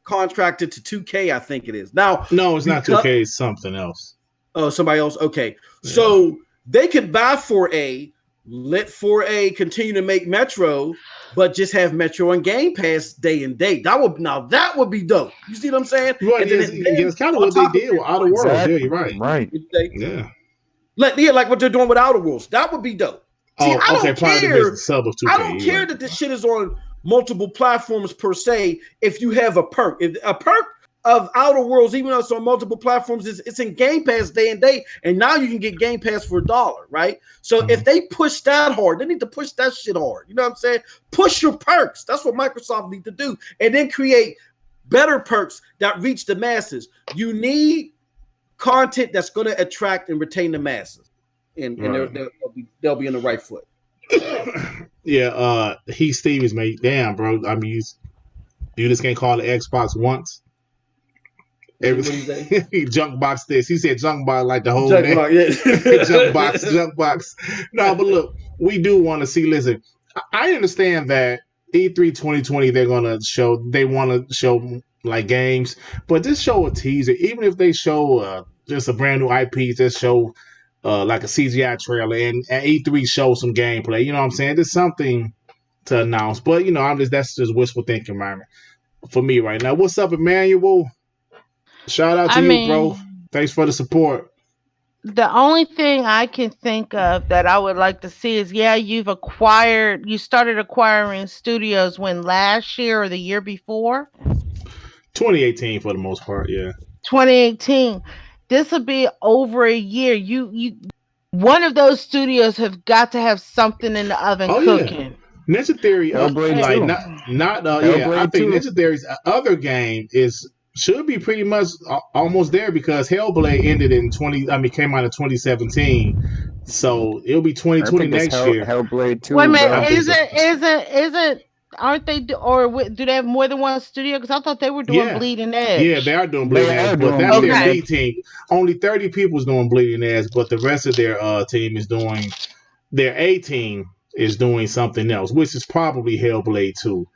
contracted to 2K, I think it is. Now, no, it's not 2K. It's something else. Oh, somebody else. Okay, so they could buy 4A, let 4A continue to make Metro, but just have Metro and Game Pass day and date. That would be dope. You see what I'm saying? Right. It's kind of what they did with Outer Worlds. Yeah, you're right. Right. Yeah. Like what they're doing with Outer Worlds. That would be dope. See, I don't care that this shit is on multiple platforms per se. If you have a perk, if a perk of Outer Worlds, even though it's on multiple platforms, it's in Game Pass day and date, and now you can get Game Pass for $1, right? So if they push that hard, they need to push that shit hard. You know what I'm saying? Push your perks. That's what Microsoft need to do, and then create better perks that reach the masses. You need content that's going to attract and retain the masses, and they'll be in the right foot. Yeah, Heath Stevens, mate. Damn, bro. I mean, you just can't call it Xbox once. He junk box this. He said junk box like the whole name. Junk box. No, but look, we do want to see. Listen, I understand that E3 2020 they want to show like games, but just show a teaser. Even if they show just a brand new IP, just show like a CGI trailer, and at E3 show some gameplay. You know what I'm saying? There's something to announce, but that's just wishful thinking, man. For me right now. What's up, Emmanuel? Shout out to you, bro. Thanks for the support. The only thing I can think of that I would like to see is, you started acquiring studios when last year or the year before? 2018 for the most part. Yeah. 2018. This will be over a year. You one of those studios have got to have something in the oven Oh yeah. cooking. Ninja Theory, Hellblade like 2. not yeah. I Hellblade think 2. Ninja Theory's other game is should be pretty much almost there because Hellblade ended in 20. I mean, came out in 2017, so it'll be I 2020 think it's next year. Hellblade Wait a 2, minute, I bro. think so. isn't aren't they do they have more than one studio? Because I thought they were doing Yeah, Bleeding yeah, they Edge. are doing They Bleeding Edge, are but doing that's their Bleeding Okay. B Edge. team. Only 30 people's doing Bleeding Edge, but the rest of their team is doing their A team is doing something else, which is probably Hellblade 2.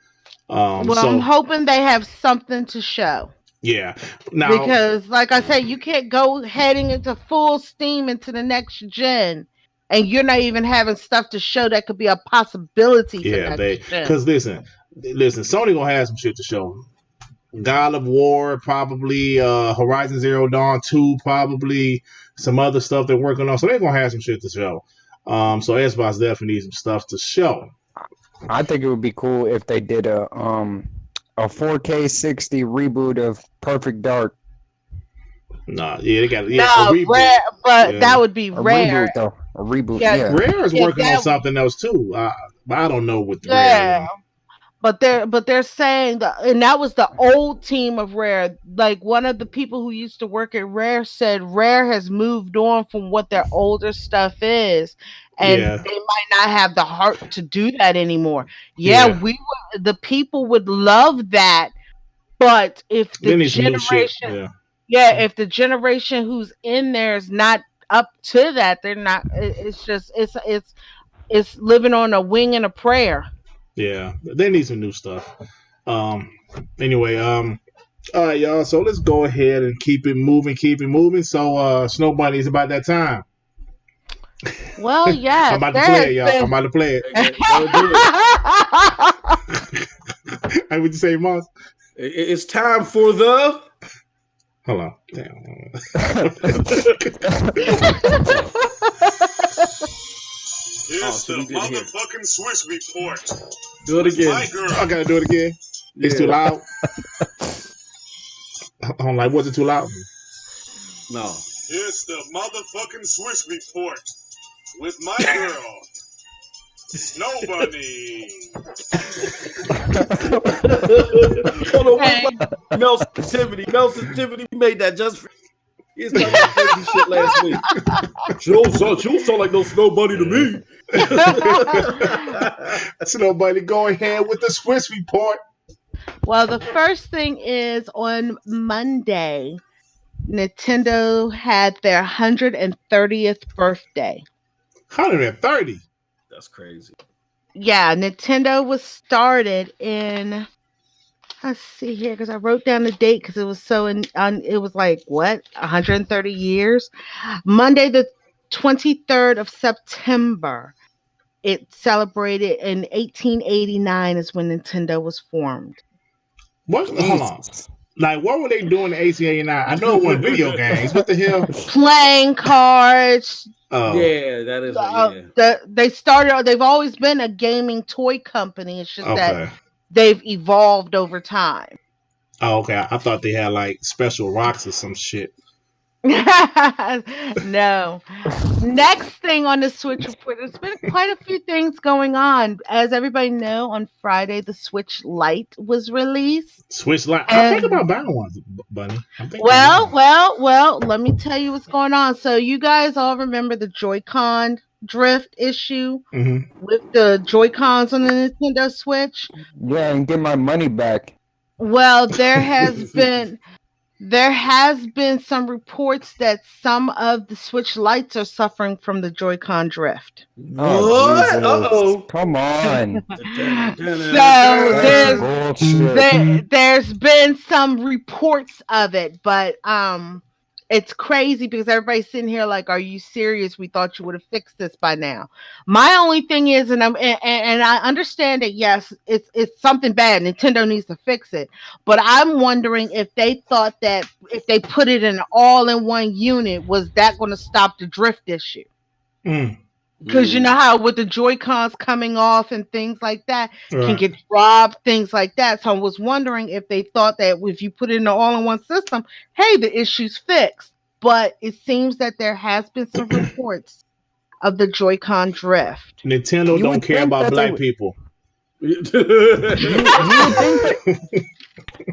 Well, I'm So hoping they have something to show. yeah. Now, Because like I said, you can't go heading into full steam into the next gen and you're not even having stuff to show that could be a possibility for yeah, they next gen. because listen, Sony gonna have some shit to show. God of War, probably Horizon Zero Dawn 2, probably some other stuff they're working on. So they're gonna have some shit to show. So Xbox definitely needs some stuff to show. I think it would be cool if they did a 4K 60 reboot of Perfect Dark. Nah, yeah, they got a No, reboot. rare, but Yeah, that would be A rare. reboot though. A reboot, Yeah, yeah. Rare is yeah, working on something else too. But I don't know with the Rare yeah. one. But they're saying that, and that was the old team of Rare. Like one of the people who used to work at Rare said Rare has moved on from what their older stuff is, and Yeah, they might not have the heart to do that anymore. Yeah, yeah. the people would love that, but if the They need some new shit. generation, Yeah, yeah, if the generation who's in there is not up to that, they're not. It's just it's living on a wing and a prayer. yeah. They need some new stuff. Um. Anyway, all right, y'all. So let's go ahead and keep it moving, keep it moving. So, Snow Bunny, it's about that time. Well, I'm yes, about to there play has it, y'all. I'm been. about to play it. Go do it. Hey, what you say, Moss? It's time for the. Hold on. Damn. Here's so the we did hear it. motherfucking Swiss report. Do it again. My girl. I gotta do it again. It's too loud. I'm like, was it too loud? No. Here's the motherfucking Swiss report with my girl, Snow Bunny. Hold on, Hey. Mel Sensitivity. Mel Sensitivity made that just for he's talking about crazy shit last week. She don't sound like no Snow Bunny to me. Snow Bunny, go ahead with the Swiss report. Well, the first thing is on Monday, Nintendo had their 130th birthday. 130. That's crazy. Yeah, Nintendo was started in. Let's see here, because I wrote down the date because it was it was like what 130 years. Monday the 23rd of September. It celebrated in 1889 is when Nintendo was formed. What? Hold on. Jesus. Like, what were they doing in 1889? I know it wasn't video games. What the hell? Playing cards. Oh, Yeah, that is They've always been a gaming toy company. It's just that okay. they've evolved over time. Oh, okay. I thought they had like special rocks or some shit. No. Next thing on the Switch report, there's been quite a few things going on. As everybody know, on Friday the Switch Lite was released. Switch Lite. I'm thinking about buying one, Bunny. I'm thinking about Well, let me tell you what's going on. So you guys all remember the Joy-Con drift issue with the Joy-Cons on the Nintendo Switch? Yeah, and get my money back. Well, there has been some reports that some of the Switch Lites are suffering from the Joy-Con drift. Oh, what? Jesus. Uh-oh. Come on. So Bullshit. there's been some reports of it, but it's crazy because everybody's sitting here like, "Are you serious? We thought you would have fixed this by now." My only thing is, and I understand that yes, it's something bad. Nintendo needs to fix it, but I'm wondering if they thought that if they put it in all in one unit, was that going to stop the drift issue? Mm. Because you know Mm. how with the Joy-Cons coming off and things like that can Right. get dropped, things like that. So I was wondering if they thought that if you put it in an all-in-one system, hey, the issue's fixed. But it seems that there has been some reports of the Joy-Con drift. Nintendo You don't would care think about that they black would. people. You would think that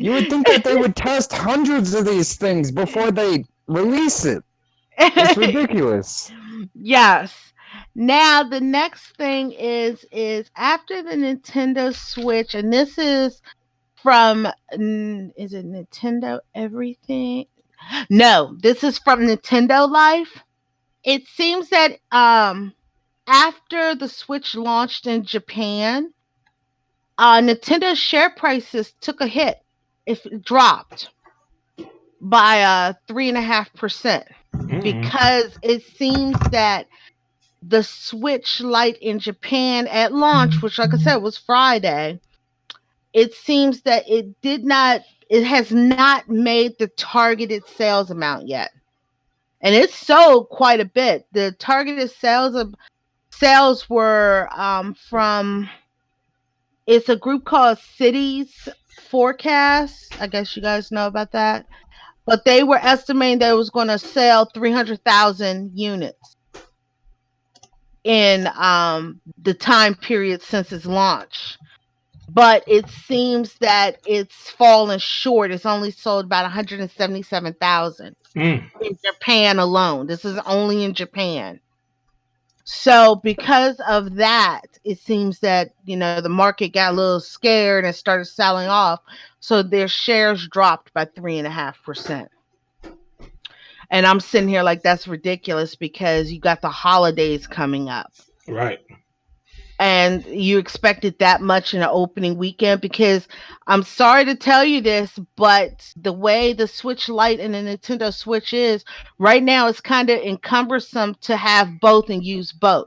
you would think that they would test hundreds of these things before they release it. It's ridiculous. Yes. Now the next thing is after the Nintendo Switch, and this is from is it Nintendo Everything? No, this is from Nintendo Life. It seems that after the Switch launched in Japan, Nintendo's share prices took a hit. It dropped by 3.5% Mm-mm. because it seems that the Switch Lite in Japan at launch, which like I said was Friday, it seems that it has not made the targeted sales amount yet. And it sold quite a bit. The targeted sales were from it's a group called Cities Forecast. I guess you guys know about that. But they were estimating that it was going to sell 300,000 units in the time period since its launch. But it seems that it's fallen short. It's only sold about 177,000 Mm. in Japan alone. This is only in Japan. So because of that, it seems that the market got a little scared and started selling off. So their shares dropped by 3.5%. And I'm sitting here like that's ridiculous because you got the holidays coming up. Right. And you expected that much in an opening weekend because I'm sorry to tell you this, but the way the Switch Lite and the Nintendo Switch is right now, it's kind of encumbersome to have both and use both.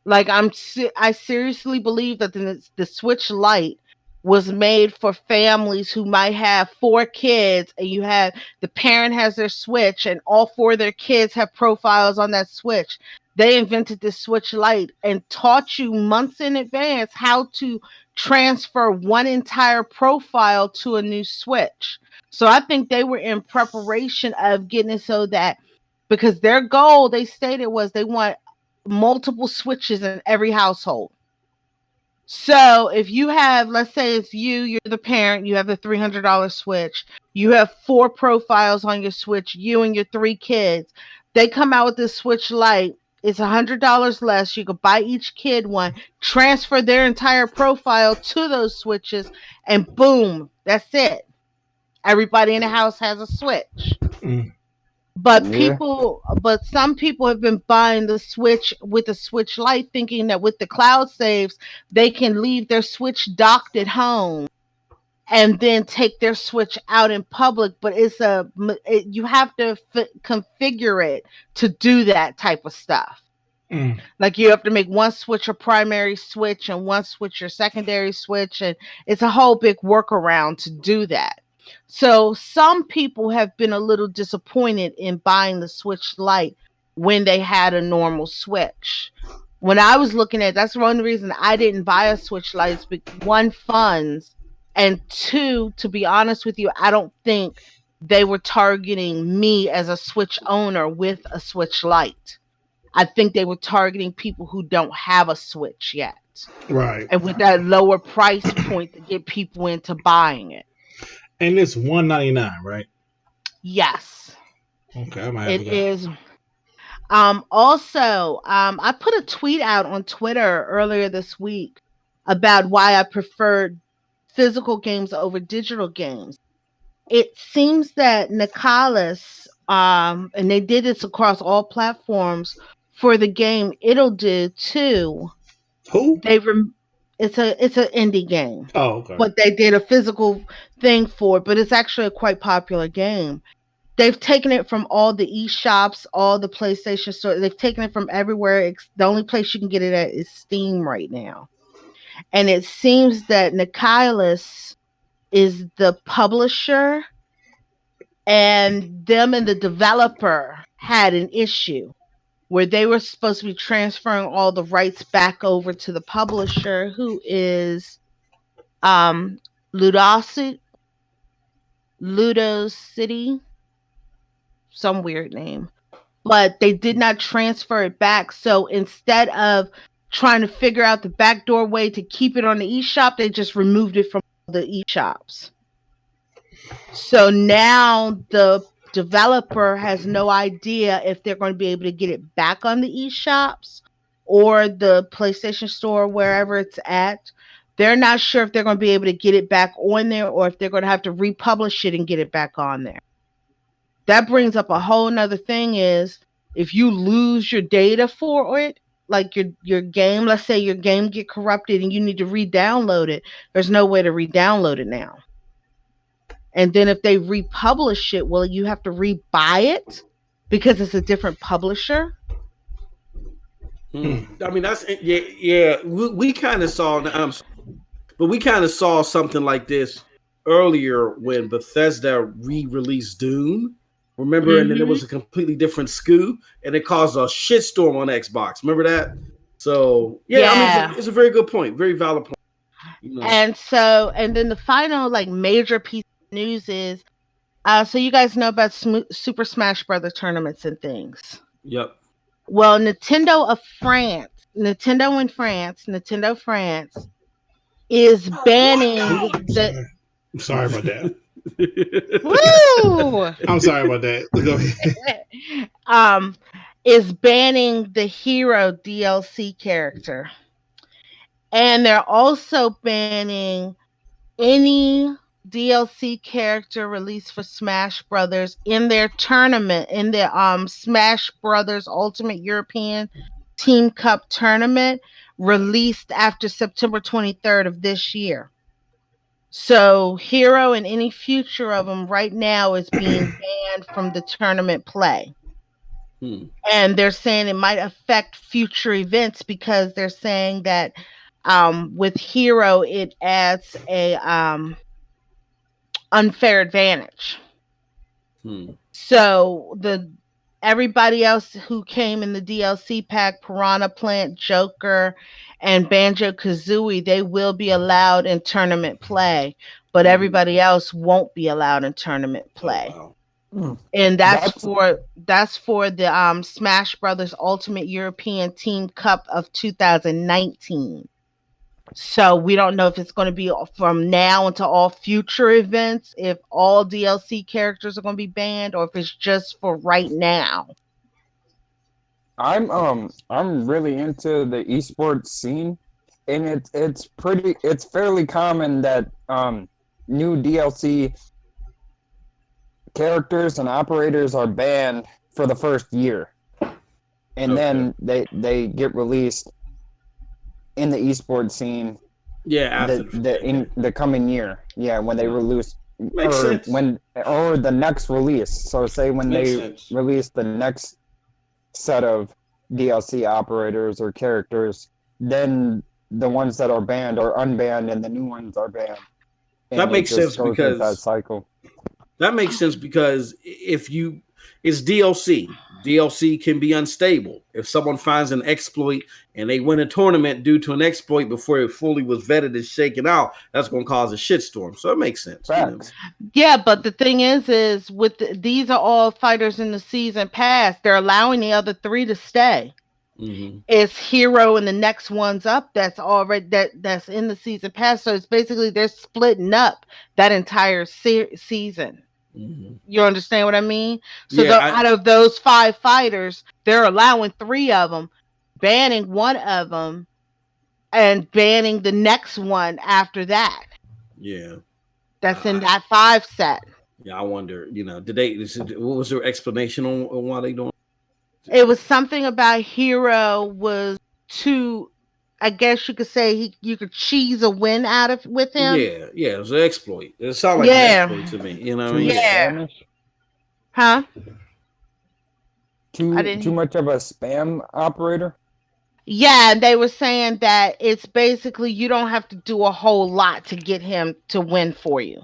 Like I seriously believe that the Switch Lite was made for families who might have 4 kids, and you have the parent has their Switch, and all 4 of their kids have profiles on that Switch. They invented the Switch Lite and taught you months in advance how to transfer one entire profile to a new Switch. So I think they were in preparation of getting it so that because their goal they stated was they want multiple switches in every household. So if you have, let's say it's you're the parent, you have the $300 Switch, you have 4 profiles on your Switch, you and your 3 kids, they come out with this Switch Lite. It's $100 less. You could buy each kid one, transfer their entire profile to those switches, and boom, that's it. Everybody in the house has a Switch. Mm. Yeah. But some people have been buying the Switch with the Switch Lite, thinking that with the cloud saves, they can leave their Switch docked at home and then take their Switch out in public. But you have to configure it to do that type of stuff. Mm. Like you have to make one Switch a primary Switch and one Switch your secondary Switch, and it's a whole big workaround to do that. So some people have been a little disappointed in buying the Switch Lite when they had a normal Switch. When I was looking at that's one reason I didn't buy a Switch Lite is one, funds, and two, to be honest with you, I don't think they were targeting me as a Switch owner with a Switch Lite. I think they were targeting people who don't have a Switch yet. Right. And with that lower price point to get people into buying it. And it's $199, right? Yes, Okay, I might have to it go. is. Also, I put a tweet out on Twitter earlier this week about why I preferred physical games over digital games. It seems that Nicalis, and they did this across all platforms for the game It'll Do too. Who? They rem- it's an indie game, Oh, okay. but they did a physical thing for it. But it's actually a quite popular game. They've taken it from all the eShops, all the PlayStation stores. They've taken it from everywhere. The only place you can get it at is Steam right now. And it seems that Nicalis is the publisher, and them and the developer had an issue. where they were supposed to be transferring all the rights back over to the publisher, who is um Ludosity, Ludocity, some weird name. But they did not transfer it back. So instead of trying to figure out the backdoor way to keep it on the eShop, they just removed it from the eShops. So now the developer has no idea if they're going to be able to get it back on the eShops or the PlayStation Store, wherever it's at. They're not sure if they're going to be able to get it back on there or if they're going to have to republish it and get it back on there. That brings up a whole nother thing is if you lose your data for it, like your game, let's say your game get corrupted and you need to re-download it, there's no way to re-download it now. And then if they republish it, will you have to rebuy it because it's a different publisher? I mean, that's yeah. We kind of saw, but we kind of saw something like this earlier when Bethesda re-released Doom. Remember, and then there was a completely different SKU, and it caused a shitstorm on Xbox. Remember that? So yeah. I mean, it's a very good point, very valid point. You know. And then the final like major piece of news is, so you guys know about Super Smash Brothers tournaments and things. Yep. Well, Nintendo France is banning the. I'm sorry about that. Woo! I'm sorry about that. Go ahead. Is banning the Hero DLC character, and they're also banning any DLC character released for Smash Brothers in their tournament, in the Smash Brothers Ultimate European Team Cup tournament, released after September 23rd of this year. So Hero and any future of them right now is being banned from the tournament play. And they're saying it might affect future events because they're saying that with Hero it adds a unfair advantage. So everybody else who came in the DLC pack, Piranha Plant, Joker, and Banjo-Kazooie, they will be allowed in tournament play, but everybody else won't be allowed in tournament play. Oh, wow. And that's for the Smash Brothers Ultimate European Team Cup of 2019. So we don't know if it's going to be from now until all future events, if all DLC characters are going to be banned, or if it's just for right now. I'm really into the esports scene, and it's fairly common that new DLC characters and operators are banned for the first year, and then they get released in the esports scene. Yeah, in the coming year. Yeah, when they release or the next release. So say when they release the next set of DLC operators or characters, then the ones that are banned are unbanned and the new ones are banned. And that makes sense because that cycle. That makes sense because it's DLC. DLC can be unstable. If someone finds an exploit and they win a tournament due to an exploit before it fully was vetted and shaken out, that's going to cause a shitstorm. So it makes sense. Yeah, but the thing is these are all fighters in the season pass. They're allowing the other 3 to stay. It's Hero and the next one's up that's already that's in the season pass. So it's basically they're splitting up that entire season. You understand what I mean? So out of those 5 fighters, they're allowing 3 of them, banning 1 of them, and banning the next one after that. Yeah, that's in that 5 set. Yeah, I wonder. What was their explanation on why they doing? It was something about Hero was too. I guess you could say you could cheese a win out of with him. Yeah, it was an exploit. It sounded like an exploit to me. You know what I mean? Yeah. Huh? Too much of a spam operator? Yeah, they were saying that it's basically you don't have to do a whole lot to get him to win for you.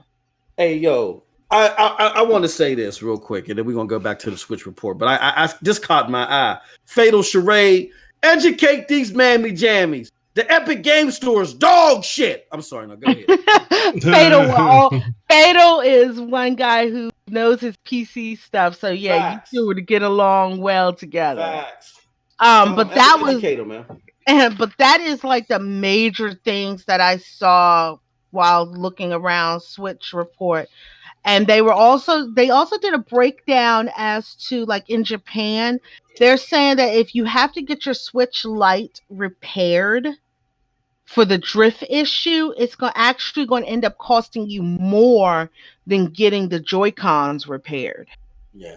Hey, yo, I want to say this real quick, and then we're gonna go back to the Switch report. But I just caught my eye. Fatal Charade, educate these mammy jammies. The Epic Game Store's dog shit. I'm sorry, no, go ahead. Fatal is one guy who knows his PC stuff. So yeah, Facts. you two would get along well together. Facts. But that was educator, man. but that is like the major things that I saw while looking around Switch report. And they also did a breakdown as to, like, in Japan, they're saying that if you have to get your Switch Lite repaired for the drift issue, it's actually going to end up costing you more than getting the Joy-Cons repaired. Yeah.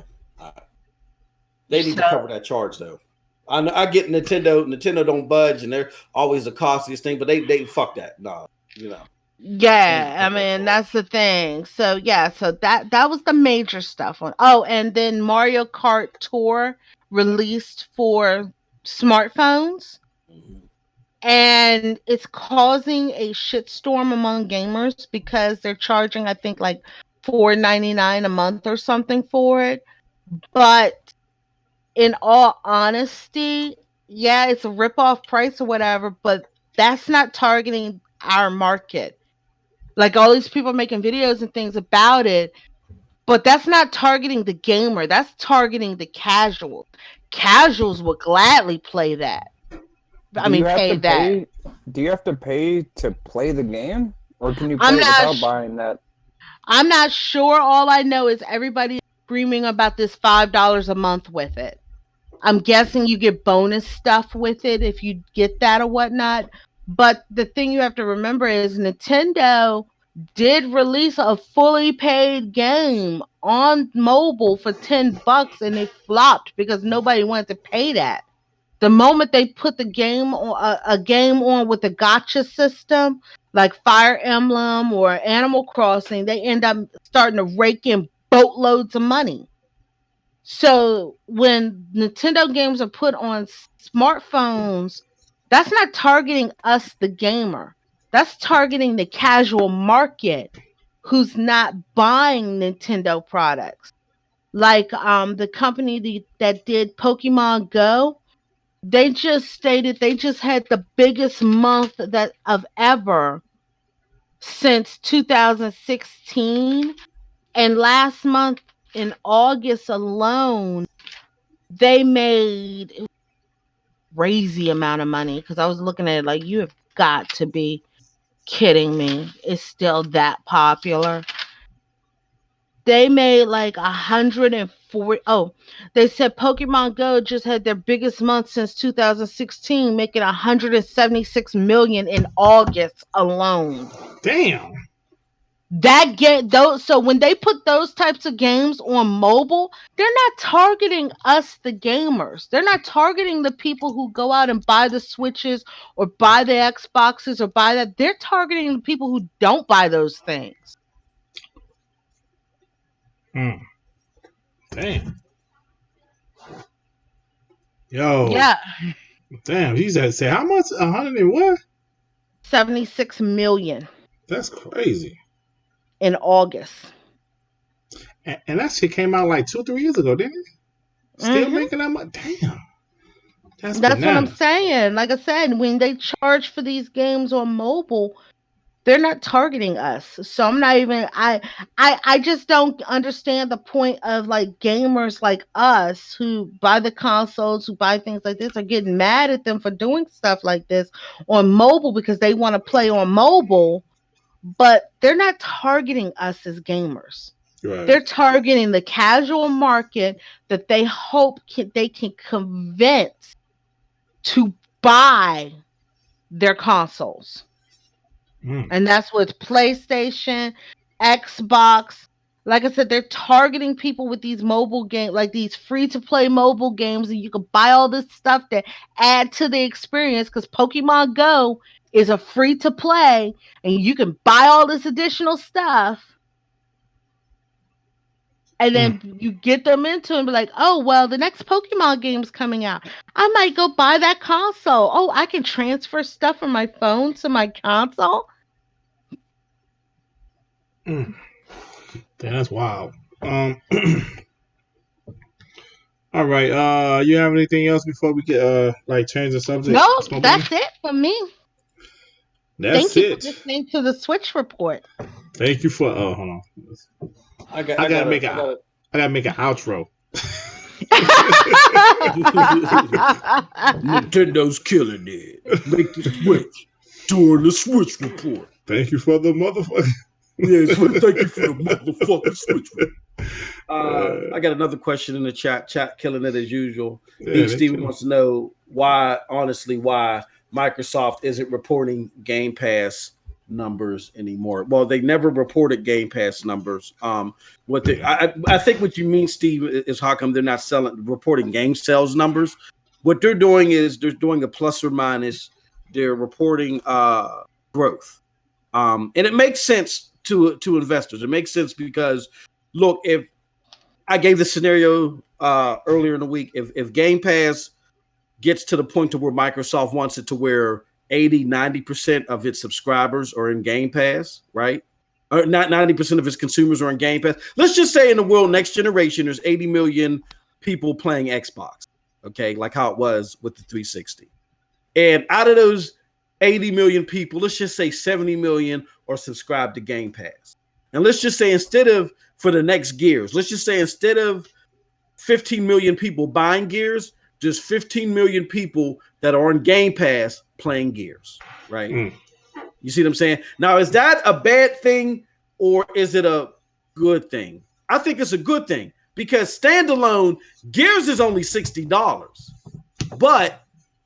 They need to cover that charge, though. I get Nintendo. Nintendo don't budge, and they're always the costliest thing, but they fuck that. No, you know. Yeah, I mean, that's the thing. So yeah, so that was the major stuff on. Oh, and then Mario Kart Tour released for smartphones. Mm-hmm. And it's causing a shitstorm among gamers because they're charging, I think, like $4.99 a month or something for it. But in all honesty, yeah, it's a rip-off price or whatever, but that's not targeting our market. Like, all these people making videos and things about it, but that's not targeting the gamer. That's targeting the casual. Casuals will gladly play that. Do you have to pay to play the game, or can you play without buying that? I'm not sure. All I know is everybody is screaming about this $5 a month with it. I'm guessing you get bonus stuff with it if you get that or whatnot. But the thing you have to remember is Nintendo did release a fully paid game on mobile for $10, and it flopped because nobody wanted to pay that. The moment they put the game on a game on with a gacha system like Fire Emblem or Animal Crossing, they end up starting to rake in boatloads of money. So when Nintendo games are put on smartphones, that's not targeting us, the gamer. That's targeting the casual market who's not buying Nintendo products. Like the company that did Pokemon Go, they just stated they just had the biggest month of ever since 2016. And last month in August alone, they made a crazy amount of money, because I was looking at it like, you have got to be kidding me. It's still that popular. They made like 140. Oh, they said Pokemon Go just had their biggest month since 2016, making 176 million in August alone. Damn. That game, though, so when they put those types of games on mobile, they're not targeting us, the gamers. They're not targeting the people who go out and buy the Switches or buy the Xboxes or buy that. They're targeting the people who don't buy those things. Damn. Yo. Yeah. Damn. He said how much? 100 and what? 76 million. That's crazy. In August. And that shit came out like 2-3 years ago, didn't it? Still making that much? Damn. That's what I'm saying. Like I said, when they charge for these games on mobile, they're not targeting us. So I'm not even I just don't understand the point of, like, gamers like us who buy the consoles, who buy things like this, are getting mad at them for doing stuff like this on mobile because they want to play on mobile, but they're not targeting us as gamers. Right. They're targeting the casual market that they hope they can convince to buy their consoles. And that's with PlayStation, Xbox. Like I said, they're targeting people with these mobile games, like these free-to-play mobile games, and you can buy all this stuff to add to the experience, because Pokemon Go is a free-to-play, and you can buy all this additional stuff. And then you get them into it and be like, oh, well, the next Pokemon game's coming out. I might go buy that console. Oh, I can transfer stuff from my phone to my console. Damn, that's wild. All right. You have anything else before we get like change the subject? No, Smoke money? that's it for me. That's Thank you for it. listening to the Switch Report. Thank you for. Oh, hold on. I got. I I gotta got. make I got. I gotta make an outro. Nintendo's killing it. Make the Switch. Doing the Switch Report. Thank you for the motherfucker. Yes, thank you for the motherfucking Switch Report. I got another question in the chat. Chat killing it as usual. Pete Steven wants to know why Microsoft isn't reporting Game Pass numbers anymore. Well, they never reported Game Pass numbers. I think what you mean, Steve, is how come they're not reporting game sales numbers. What they're doing is they're doing a plus or minus. They're reporting growth, and it makes sense to investors. It makes sense because look, if I gave the scenario earlier in the week, if Game Pass gets to the point to where Microsoft wants it to where 80-90% of its subscribers are in Game Pass, right? Or not 90% of its consumers are in Game Pass. Let's just say in the world next generation, there's 80 million people playing Xbox, okay, like how it was with the 360. And out of those 80 million people, let's just say 70 million are subscribed to Game Pass. And let's just say for the next Gears, let's just say instead of 15 million people buying Gears, there's 15 million people that are on Game Pass playing Gears, right? You see what I'm saying? Now, is that a bad thing or is it a good thing? I think it's a good thing because standalone, Gears is only $60. But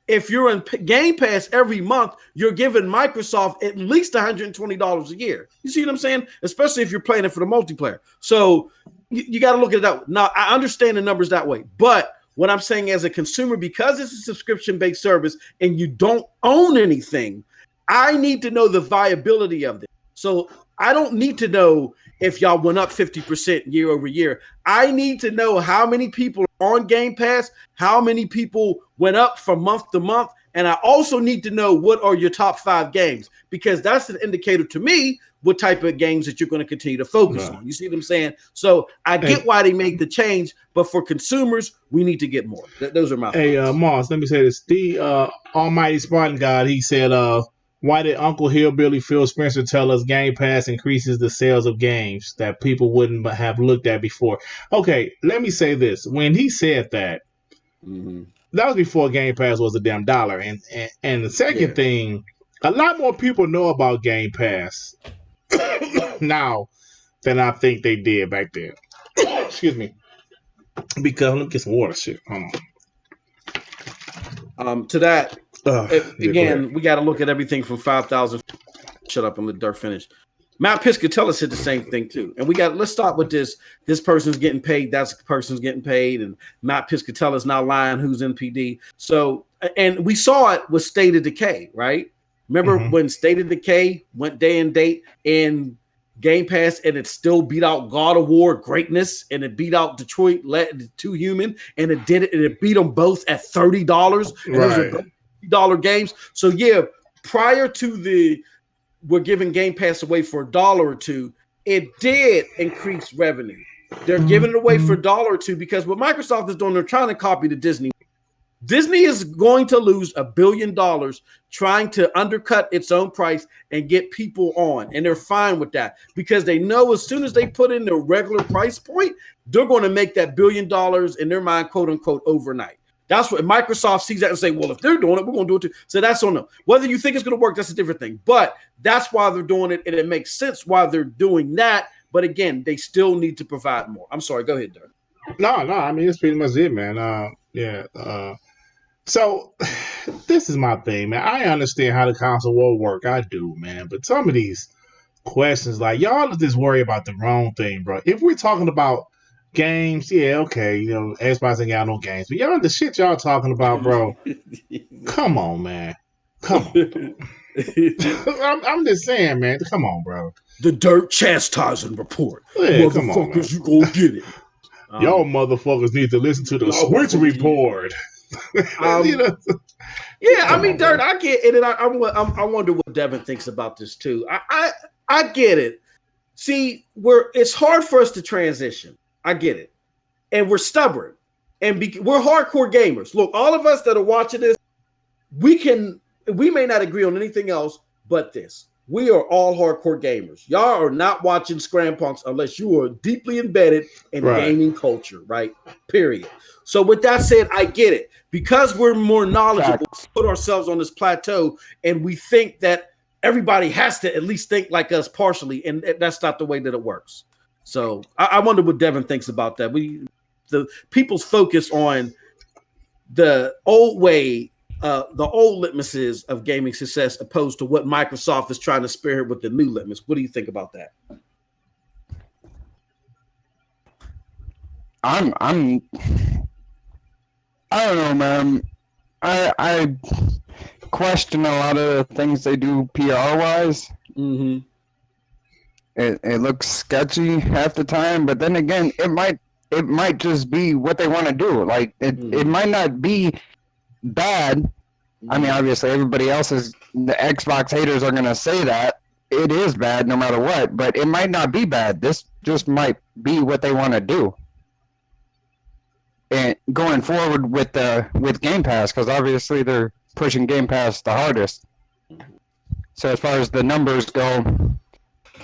if you're in Game Pass every month, you're giving Microsoft at least $120 a year. You see what I'm saying? Especially if you're playing it for the multiplayer. So you got to look at it that way. Now, I understand the numbers that way, but what I'm saying as a consumer, because it's a subscription-based service and you don't own anything, I need to know the viability of this. So I don't need to know if y'all went up 50% year over year. I need to know how many people are on Game Pass, how many people went up from month to month, and I also need to know what are your top 5 games, because that's an indicator to me what type of games that you're going to continue to focus on. You see what I'm saying? So I get why they made the change, but for consumers, we need to get more. Those are my thoughts. Moss, let me say this. The Almighty Spartan God, he said, why did Uncle Hillbilly Phil Spencer tell us Game Pass increases the sales of games that people wouldn't have looked at before? Okay, let me say this. When he said that, that was before Game Pass was a damn dollar. And the second thing, a lot more people know about Game Pass now than I think they did back then. Excuse me. Because let me get some water. Shit. Hold on. To that, again, we got to look at everything from 5,000. Shut up and let Dirk finish. Matt Piscatella said the same thing too. And let's start with this. This person's getting paid. That person's getting paid. And Matt Piscatella's now lying who's NPD. So, and we saw it with State of Decay, right? Remember when State of Decay went day and date in Game Pass and it still beat out God of War greatness and it beat out Detroit 2 Human and it did it and it beat them both at $30. And those are $30 games. So yeah, prior to we're giving Game Pass away for $1 or $2, it did increase revenue. They're giving it away for $1 or $2 because what Microsoft is doing, they're trying to copy the Disney. Disney is going to lose $1 billion trying to undercut its own price and get people on. And they're fine with that because they know as soon as they put in their regular price point, they're going to make that $1 billion in their mind, quote unquote, overnight. That's what Microsoft sees that and say, well, if they're doing it, we're going to do it too. So that's on them. Whether you think it's going to work, that's a different thing. But that's why they're doing it. And it makes sense why they're doing that. But again, they still need to provide more. I'm sorry. Go ahead, Dirk. No. I mean, it's pretty much it, man. So this is my thing, man. I understand how the console will work. I do, man. But some of these questions, like, y'all just worry about the wrong thing, bro. If we're talking about games, yeah, okay, Xbox ain't got no games. But y'all, the shit y'all talking about, bro, come on, man. Come on. I'm just saying, man. Come on, bro. The Dirt chastising report. Yeah, come on, man. You gonna get it. Y'all motherfuckers need to listen to the Switch report. Yeah, I mean, Dirt, I get it, and I wonder what Devin thinks about this too. I get it. See, it's hard for us to transition. I get it. And we're stubborn. And we're hardcore gamers. Look, all of us that are watching this, we may not agree on anything else but this. We are all hardcore gamers. Y'all are not watching Scram Punks unless you are deeply embedded in gaming culture, right? Period. So with that said, I get it. Because we're more knowledgeable, we put ourselves on this plateau and we think that everybody has to at least think like us partially, and that's not the way that it works. So I wonder what Devin thinks about that. The people's focus on the old way, the old litmuses of gaming success, opposed to what Microsoft is trying to spearhead with the new litmus. What do you think about that? I don't know, man. I question a lot of the things they do PR wise. Mm-hmm. It looks sketchy half the time, but then again, it might just be what they want to do. Like it might not be bad. I mean, obviously, everybody the Xbox haters are gonna say that it is bad no matter what, but it might not be bad. This just might be what they want to do. And going forward with Game Pass, because obviously they're pushing Game Pass the hardest. So as far as the numbers go,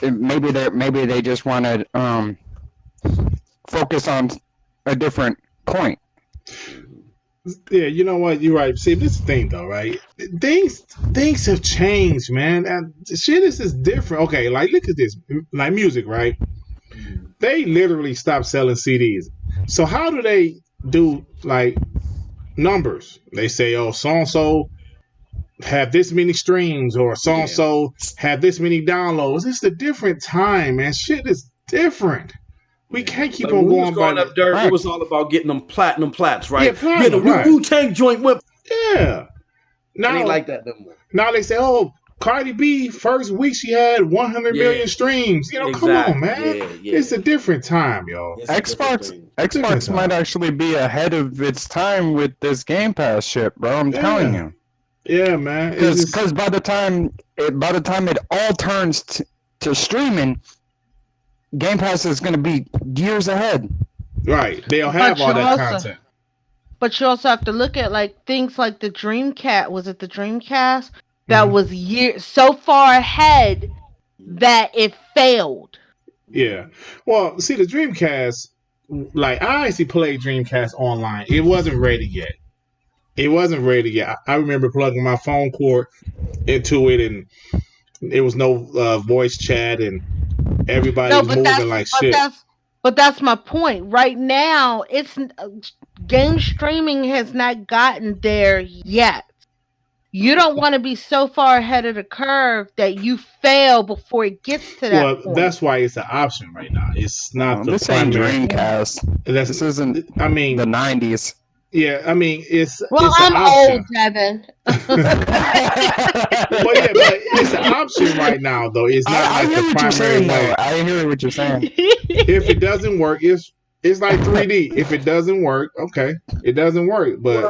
maybe they just want to focus on a different point. Yeah, you know what? You're right. See, this is the thing, though, right? Things have changed, man. And shit is just different. Okay, like look at this, like music, right? They literally stopped selling CDs. So how do they do like numbers? They say, oh, so and so have this many streams, or so and so have this many downloads. It's a different time, man. Shit is different. We can't keep on going by up there. It was all about getting them platinum plats, right? Yeah, platinum, the Wu-Tang joint went. Yeah. Now, it ain't like that no more. Now they say, oh, Cardi B, first week she had 100 million streams. You know, come on, man. Yeah. It's a different time, y'all. Xbox might actually be ahead of its time with this Game Pass shit, bro. I'm telling you. Yeah, man. Because by the time it all turns to streaming, Game Pass is going to be years ahead. Right. They'll have all that content. But you also have to look at like things like the Dreamcast. Was it the Dreamcast? That was so far ahead that it failed. Yeah. Well, see, the Dreamcast, like I actually played Dreamcast online. It wasn't ready yet. I remember plugging my phone cord into it, and there was no voice chat, and everybody was moving like shit. But that's my point. Right now, game streaming has not gotten there yet. You don't want to be so far ahead of the curve that you fail before it gets to that point. That's why it's an option right now. It's not the primary. Ain't Dreamcast. This isn't. I mean, the 90s. Yeah, I mean it's. Well, it's I'm old, Devin. But it's an option right now, though. It's not like the primary way. I hear what you're saying. If it doesn't work, it's like 3D. If it doesn't work, okay, it doesn't work. But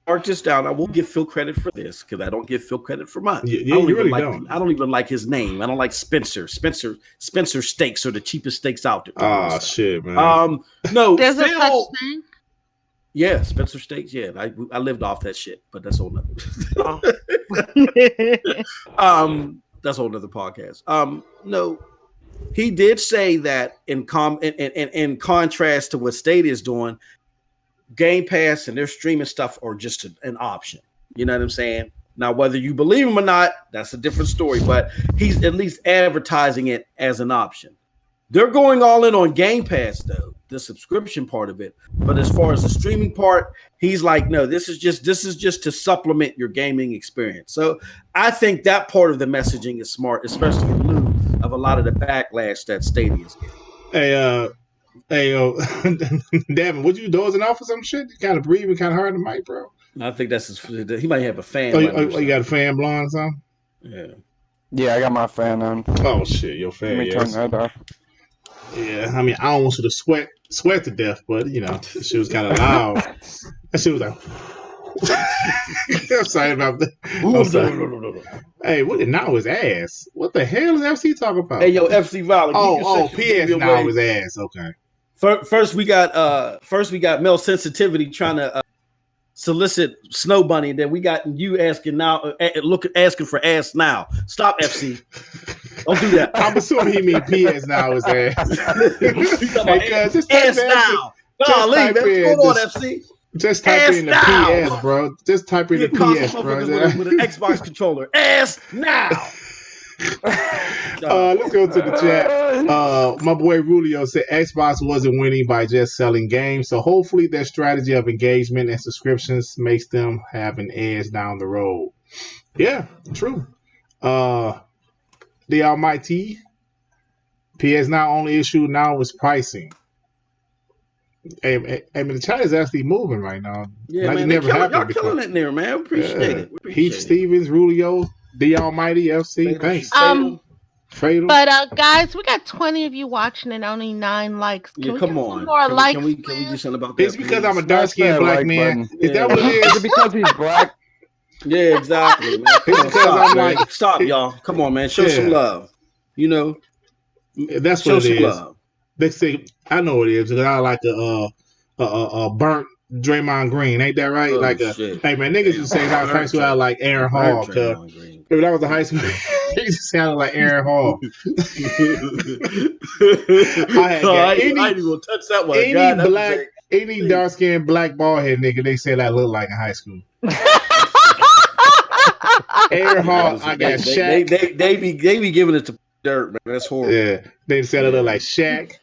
mark this down. I won't give Phil credit for this because I don't give Phil credit for mine. Yeah, you really don't. I don't even like his name. I don't like Spencer. Spencer steaks are the cheapest steaks out there. Oh shit, man. No, there's a such thing. Yeah, Spencer steaks. Yeah, I lived off that shit, but that's a whole nother. That's a whole nother podcast. No, he did say that in contrast to what Stadia is doing, Game Pass and their streaming stuff are just an option. You know what I'm saying? Now, whether you believe him or not, that's a different story, but he's at least advertising it as an option. They're going all in on Game Pass, though, the subscription part of it. But as far as the streaming part, he's like, no, this is just to supplement your gaming experience. So I think that part of the messaging is smart, especially in lieu of a lot of the backlash that Stadia is getting. Hey, Devin, would you dozing off or some shit? You kind of breathing kind of hard in the mic, bro. I think that's he might have a fan. You got a fan blowing or something? Yeah, I got my fan on. Oh shit, your fan. Let me turn that off. Yeah, I mean, I don't want you to sweat to death, but you know, she was kind of loud. That shit was like. I'm sorry about that. I'm sorry. Hey, what the now is ass? What the hell is FC talking about? Hey, yo, FC Violent. PS now is ass. Okay. First we got Mel Sensitivity trying to solicit Snow Bunny, and then we got you asking now, asking for ass now. Stop, FC. Don't do that. I'm assuming he mean PS now is ass. Hey, just ass now. No, leave. What's going on, FC? Just type in the PS, bro. Just type in the PS, bro. With an Xbox controller. Ass now. Let's go to the chat. My boy Rulio said Xbox wasn't winning by just selling games, so hopefully their strategy of engagement and subscriptions makes them have an edge down the road. Yeah, true. The Almighty PS Now only issue now is pricing. Hey, the chat is actually moving right now. Yeah, like man, y'all killing it there, man. Appreciate it. Heath Stevens, Rulio, The Almighty, FC. Thanks. Fatal. But guys, we got 20 of you watching and only 9 likes. Can come on. Can we do something about that? It's because I'm a dark-skinned black man. Is that what it is? Is it because he's black? Yeah, exactly, man. Stop, y'all. Come on, man. Show some love. You know, that's what it is. Love. They say I know it is because I like a burnt Draymond Green, ain't that right? Hey man, niggas used to say how high school I like Aaron Hall. If I was in high school, he just sounded like Aaron Hall. I ain't even gonna touch that one. Any dark skinned black bald head nigga they said I look like in high school. Aaron Hall, I got Shaq. They be giving it to dirt, man. That's horrible. Yeah, they said I look like Shaq.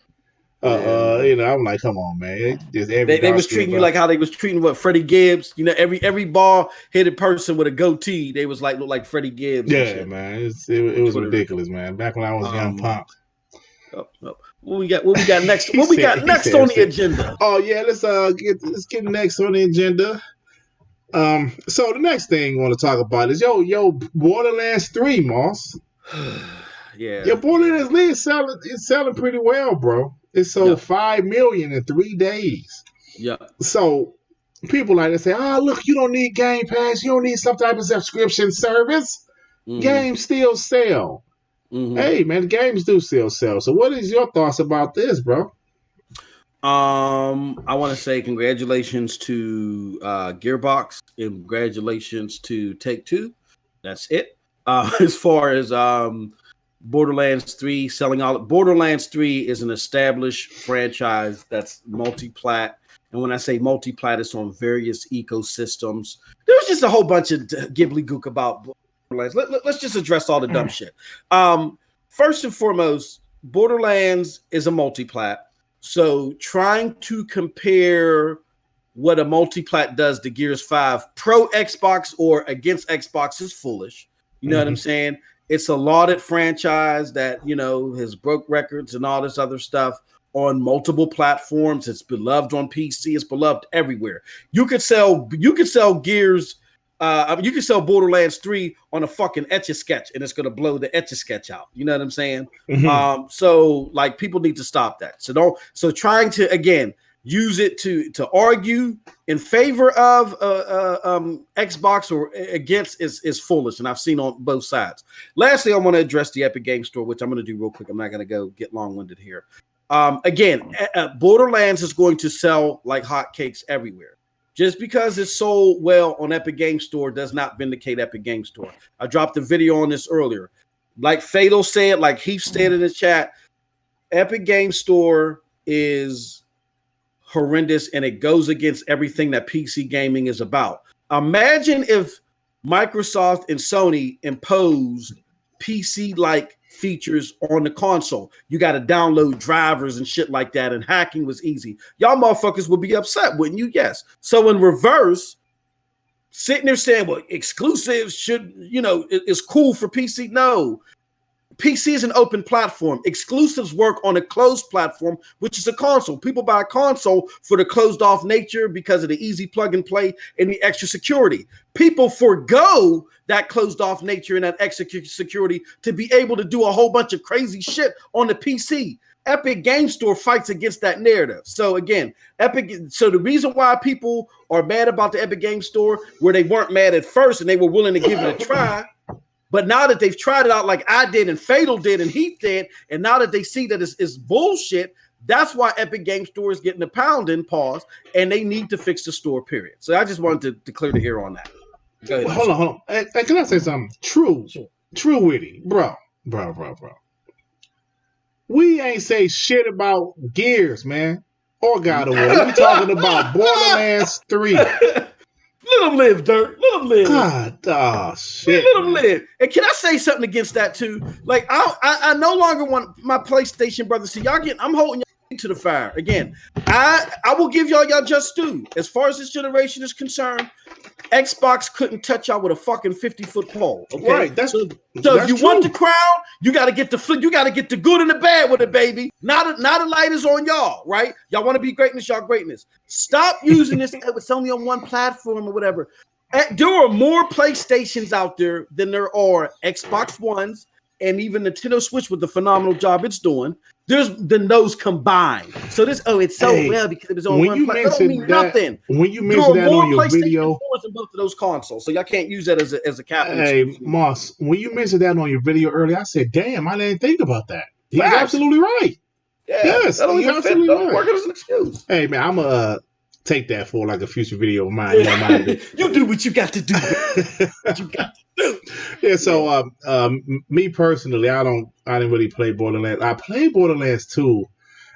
I'm like, come on, man. They was treating you like how they was treating Freddie Gibbs. You know, every ball-headed person with a goatee, they was like look like Freddie Gibbs. Yeah, man. It was ridiculous, man. Back when I was young punk. What we got next? What we got next on the agenda? Oh yeah, let's get next on the agenda. So the next thing I want to talk about is yo Borderlands 3, Moss. Yeah. Your Borderlands 3 is selling pretty well, bro. It sold 5 million in 3 days. Yeah. So people like to say, look, you don't need Game Pass. You don't need some type of subscription service. Mm-hmm. Games still sell. Mm-hmm. Hey, man, games do still sell. So what is your thoughts about this, bro? I want to say congratulations to Gearbox. Congratulations to Take-Two. That's it. As far as Borderlands 3 selling all. Borderlands 3 is an established franchise that's multi-plat. And when I say multi-plat, it's on various ecosystems. There was just a whole bunch of Ghibli gook about Borderlands. Let's just address all the dumb shit. First and foremost, Borderlands is a multi-plat. So trying to compare what a multi-plat does to Gears 5 pro Xbox or against Xbox is foolish. You know what I'm saying? It's a lauded franchise that, has broke records and all this other stuff on multiple platforms. It's beloved on PC. It's beloved everywhere. You could sell Gears. You could sell Borderlands 3 on a fucking Etch-a-Sketch and it's going to blow the Etch-a-Sketch out. You know what I'm saying? Mm-hmm. So people need to stop that. So trying to, again, use it to argue in favor of Xbox or against is foolish, and I've seen on both sides. Lastly, I want to address the Epic Game Store, which I'm going to do real quick. I'm not going to go get long-winded here. Again, Borderlands is going to sell like hotcakes everywhere. Just because it's sold well on Epic Game Store does not vindicate Epic Game Store. I dropped a video on this earlier. Like Fatal said, like Heath said in the chat, Epic Game Store is horrendous and it goes against everything that PC gaming is about. Imagine if Microsoft and Sony imposed PC-like features on the console. You got to download drivers and shit like that, and hacking was easy. Y'all motherfuckers would be upset, wouldn't you? Yes. So in reverse, sitting there saying, well, exclusives should, it's cool for PC. No. PC is an open platform. Exclusives work on a closed platform, which is a console. People buy a console for the closed off nature because of the easy plug and play and the extra security. People forgo that closed off nature and that extra security to be able to do a whole bunch of crazy shit on the PC. Epic Game Store fights against that narrative. So again, so the reason why people are mad about the Epic Game Store, where they weren't mad at first and they were willing to give it a try, but now that they've tried it out like I did and Fatal did and Heath did, and now that they see that it's bullshit, that's why Epic Game Store is getting a pounding pause, and they need to fix the store, period. So I just wanted to clear the air on that. Go ahead. Hold on. Hey, can I say something? True witty. Bro. We ain't say shit about Gears, man. Or God of War. We talking about Borderlands 3. Let them live, Dirt. Let them live. God, shit. Let them live. And can I say something against that too? Like I no longer want my PlayStation brothers. See, I'm holding y'all to the fire. Again, I will give y'all just due. As far as this generation is concerned, Xbox couldn't touch y'all with a fucking 50-foot pole. Okay? Right. So if you want the crown, you got to get the good and the bad with it, baby. Not the light is on y'all, right? Y'all want to be greatness, y'all greatness. Stop using this. It's only on one platform or whatever. There are more PlayStations out there than there are Xbox Ones and even Nintendo Switch with the phenomenal job it's doing. Than those combined. So this, it's so well because it was on one platform. That don't mean nothing. When you mentioned that on your video, in both of those consoles, so y'all can't use that as a cap. Hey, Moss, when you mentioned that on your video earlier, I said, "Damn, I didn't think about that." He's absolutely right. Yeah, yes, that don't even fit. Don't work as an excuse. Hey, man, I'm gonna take that for like a future video of mine. You do what you got to do. What you got to do. Yeah. So, me personally, I didn't really play Borderlands. I played Borderlands 2.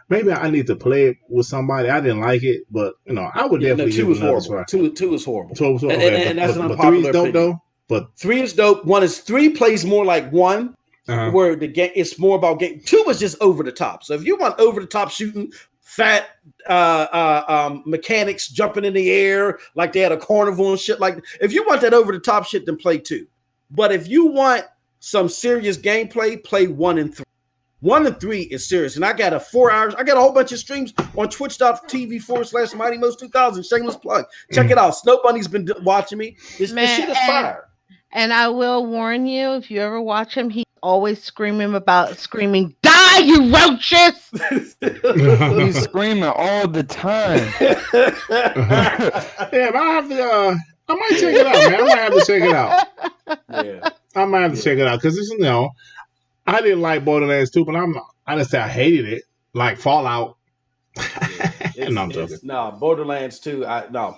Maybe I need to play it with somebody. I didn't like it, but I would definitely give it another try. 2 is horrible. And that's an unpopular 3 is dope though. But 3 is dope. 3 plays more like 1. Where the game it's more about game. 2 is just over the top. So if you want over the top shooting, fat mechanics jumping in the air like they had a carnival and shit like that. If you want that over the top shit, then play 2. But if you want some serious gameplay, play 1 and 3. 1 and 3 is serious. And I got a whole bunch of streams on twitch.tv/MightyMost2000. Shameless plug. Check it out. Snow Bunny's been watching me. This shit is fire. And I will warn you, if you ever watch him, he's always screaming, "Die, you roaches!" He's screaming all the time. Yeah, but I might check it out, man. I might have to check it out. Yeah. I might have to check it out because I didn't like Borderlands 2, but I didn't say I hated it. Like Fallout. Yeah, no, I'm joking. No, Borderlands 2.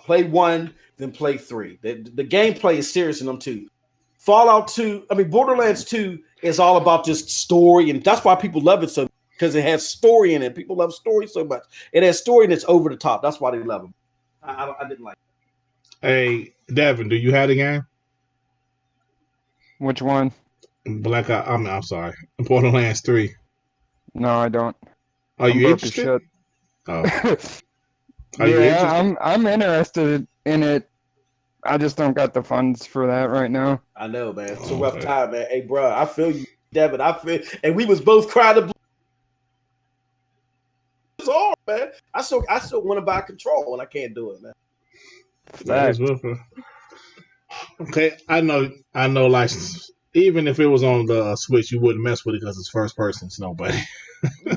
Play 1, then play 3. The gameplay is serious in them 2. Fallout 2. Borderlands 2 is all about just story, and that's why people love it so much, because it has story in it. People love story so much. It has story and it's over the top. That's why they love it. I didn't like it. Hey, Devin, do you have the game? Which one? I'm sorry. Borderlands 3. No, I don't. Are you interested? Oh. Are you interested? I'm interested in it. I just don't got the funds for that right now. I know, man. It's a rough time, man. Hey, bro, I feel you, Devin. And we was both crying. It's hard, man. I still want to buy Control, and I can't do it, man. Okay, I know. Like, even if it was on the Switch, you wouldn't mess with it because it's first person. It's nobody.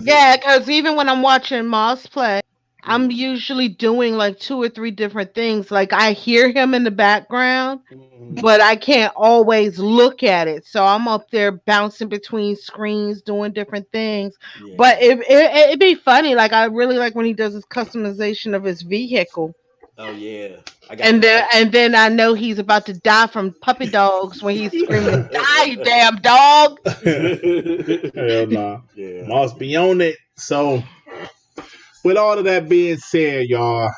Yeah, because even when I'm watching Moss play, I'm usually doing like 2 or 3 different things. Like I hear him in the background, but I can't always look at it. So I'm up there bouncing between screens, doing different things. Yeah. But it'd be funny. Like I really like when he does his customization of his vehicle. Oh yeah. And then I know he's about to die from puppy dogs when he's screaming, "Die, you damn dog!" Hell nah. Yeah. Must be on it. So, with all of that being said, y'all,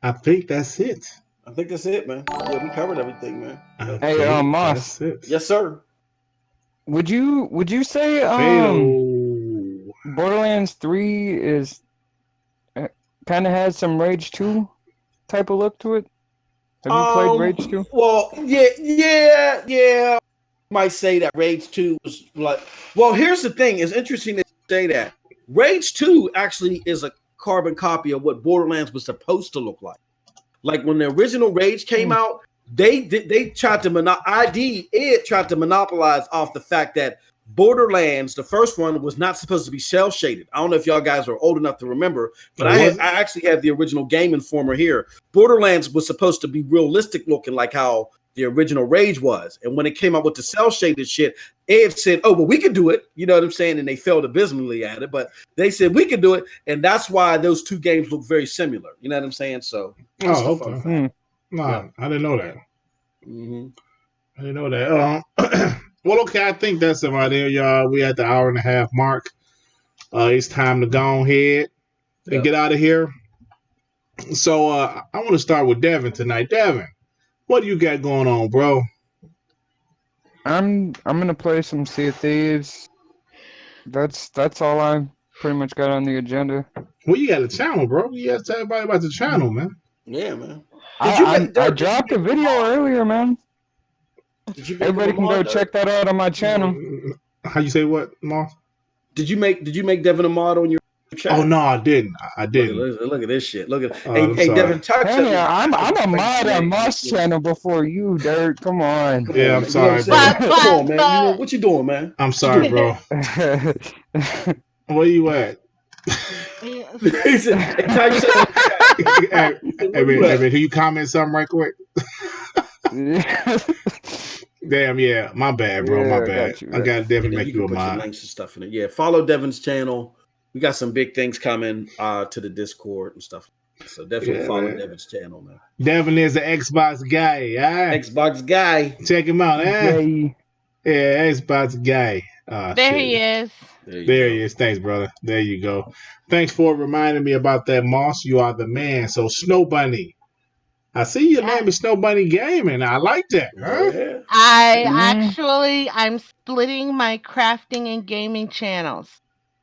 I think that's it. I think that's it, man. Yeah, we covered everything, man. Hey, Moss. Yes, sir. Would you say Borderlands 3 is kind of has some Rage 2 type of look to it? Have you played Rage 2? Well, yeah. Might say that Rage 2 was like. Well, here's the thing. It's interesting to say that Rage 2 actually is a carbon copy of what Borderlands was supposed to look like. Like when the original Rage came out, they tried to tried to monopolize off the fact that Borderlands, the first one, was not supposed to be cell shaded. I don't know if y'all guys are old enough to remember, but I actually have the original Game Informer here. Borderlands was supposed to be realistic looking, like how the original Rage was. And when it came out with the cell shaded shit, it said, "Oh, well, we can do it." You know what I'm saying? And they failed abysmally at it, but they said we can do it, and that's why those two games look very similar. You know what I'm saying? So, okay. No, I didn't know that. Mm-hmm. I didn't know that. Well, okay, I think that's it right there, y'all. We at the hour and a half mark. It's time to go ahead and get out of here. So I want to start with Devin tonight. Devin, what do you got going on, bro? I'm gonna play some Sea of Thieves. That's all I pretty much got on the agenda. Well, you got a channel, bro. You have to tell everybody about the channel, man. Yeah, man. I dropped a video earlier, man. Everybody can go check that out on my channel. How you say what, Moss? Did you make Devin a mod on your channel? Oh no, I didn't. I didn't. Look at this shit. Look at hey Devin, talk to me. I'm a mod on Moss channel before you, Dirt. Come on. Yeah, I'm sorry, bro. Come on, man. You know, what you doing, man? I'm sorry, bro. Where you at? He said, hey, can you comment something right quick? Damn, yeah, my bad, bro. My bad. I gotta definitely make you a mod. Links and stuff in it. Yeah, follow Devin's channel. We got some big things coming to the Discord and stuff. So definitely follow Devin's channel, man. Devin is the Xbox guy. Xbox guy. Check him out, Yeah, Xbox guy. There he is. There he is. Thanks, brother. There you go. Thanks for reminding me about that, Moss. You are the man. So, Snow Bunny. I see your name is Snow Bunny Gaming. I like that. Huh? I'm splitting my crafting and gaming channels.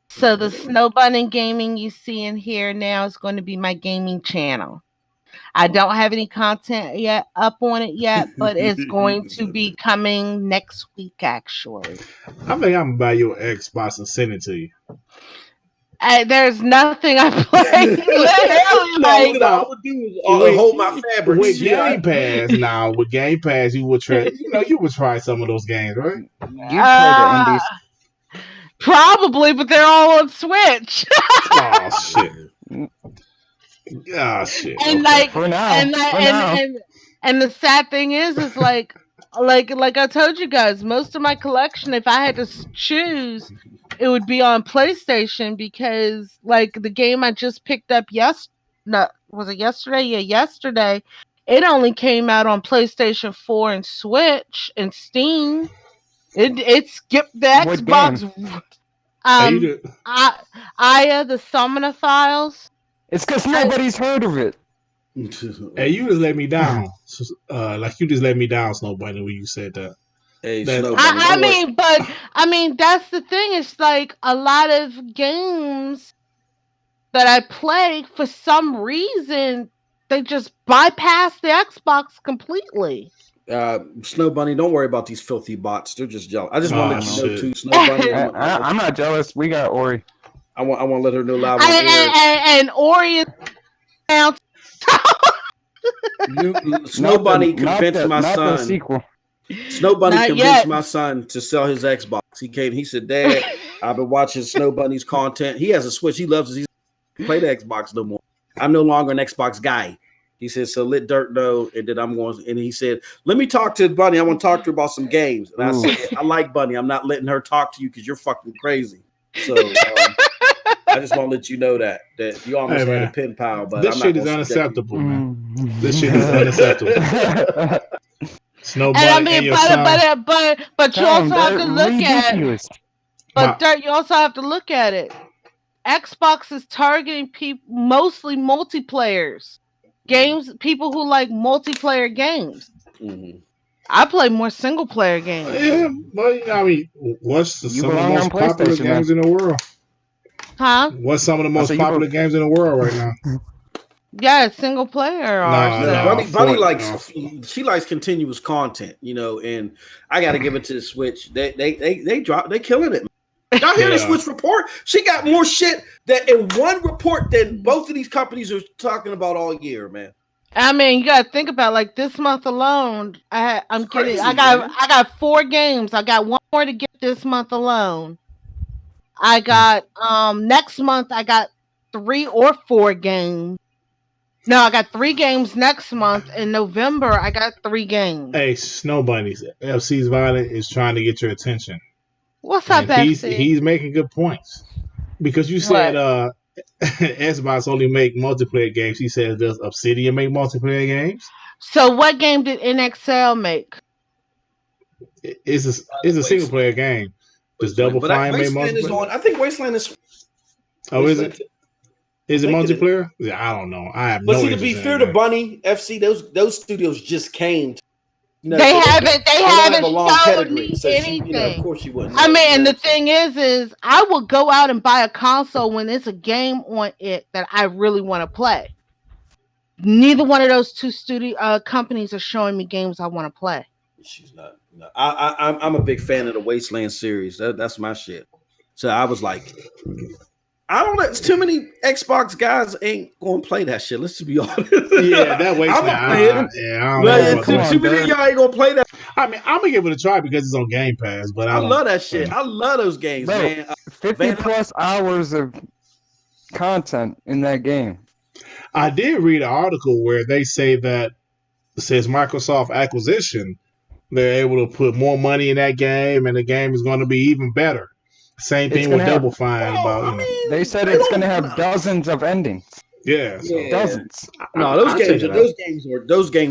So the Snow Bunny Gaming you see in here now is going to be my gaming channel. I don't have any content yet up on it yet, but it's going to be coming next week, actually. I think I'm gonna buy your Xbox and send it to you. There's nothing I play. What I would do is hold my fabric. With Game Pass now, with Game Pass, you would try. You would try some of those games, right? You play the indies. Probably, but they're all on Switch. Oh shit! Oh shit! And okay. and the sad thing is like I told you guys, most of my collection, if I had to choose, it would be on PlayStation because like the game I just picked up was it yesterday? Yeah, yesterday. It only came out on PlayStation 4 and Switch and Steam. It skipped the Xbox. Aya, the Summoner Files. It's because nobody's heard of it. Hey, you just let me down. Like you just let me down, Snow Bunny, when you said that. Hey, Snow Bunny. I mean, that's the thing. It's like a lot of games that I play, for some reason, they just bypass the Xbox completely. Snow Bunny, don't worry about these filthy bots. They're just jealous. I just want to let you know too, Snow Bunny. I'm not jealous. We got Ori. I want to let her know loud. And Ori is now. Snow Bunny convinced my son. Snow Bunny convinced my son to sell his Xbox. He came. He said, "Dad, I've been watching Snow Bunny's content. He has a Switch. He loves it. He play the Xbox no more. I'm no longer an Xbox guy." He said, "So let Dirt know." And then I'm going. And he said, "Let me talk to Bunny. I want to talk to her about some games." And I said, "I like Bunny. I'm not letting her talk to you because you're fucking crazy." So I just want to let you know that you almost had a pen pal. But this shit is unacceptable, man. This shit is unacceptable. Snow Bunny and I mean, but you also have to look at. Dirt, you also have to look at it. Xbox is targeting mostly multiplayers, people who like multiplayer games. Mm-hmm. I play more single player games. Yeah, but I mean, what's some of the most popular games in the world? Huh? What's some of the most popular games in the world right now? Yeah, it's single player. Bunny likes she likes continuous content, and I got to give it to the Switch. They killing it. Y'all hear the Switch report? She got more shit that in one report than both of these companies are talking about all year, man. I mean, you gotta think about this month alone. I got 4 games. I got one more to get this month alone. I got next month I got 3 or 4 games. No, I got 3 games next month. In November, I got 3 games. Hey, Snow Bunnies, FC's Violet is trying to get your attention, What's up, and FC? he's making good points because you said What? Xbox only make multiplayer games. He says does Obsidian make multiplayer games? So, what game did NXL make? It's a single player game. Does Double But Fine make Wasteland is multiplayer? on. I think Wasteland is. Oh, is Wasteland it? Is it think it is. multiplayer? Yeah, I don't know. I have But no see, to interest be in fair that to game. Bunny FC, those studios just came. They so haven't. They don't have haven't a long showed pedigree. me So anything. she, of course, she wouldn't. I know, mean, and the so- thing is I will go out and buy a console when it's a game on it that I really want to play. Neither one of those two companies are showing me games I want to play. She's not. No. I'm a big fan of the Wasteland series. That's my shit. So I was like, I don't know. It's too many Xbox guys ain't gonna play that shit. Let's just be honest. Yeah, that Wasteland. I'm gonna play it. I don't know about come that. on, Too many of y'all ain't gonna play that. I mean, I'm gonna give it a try because it's on Game Pass. But I love that shit. I love those games, Bro, man. 50 plus hours of content in that game. I did read an article where they say that since Microsoft acquisition, they're able to put more money in that game, and the game is going to be even better. Same thing with Double Fine. They said it's going to have dozens of endings. Yeah, so. Dozens. No, those games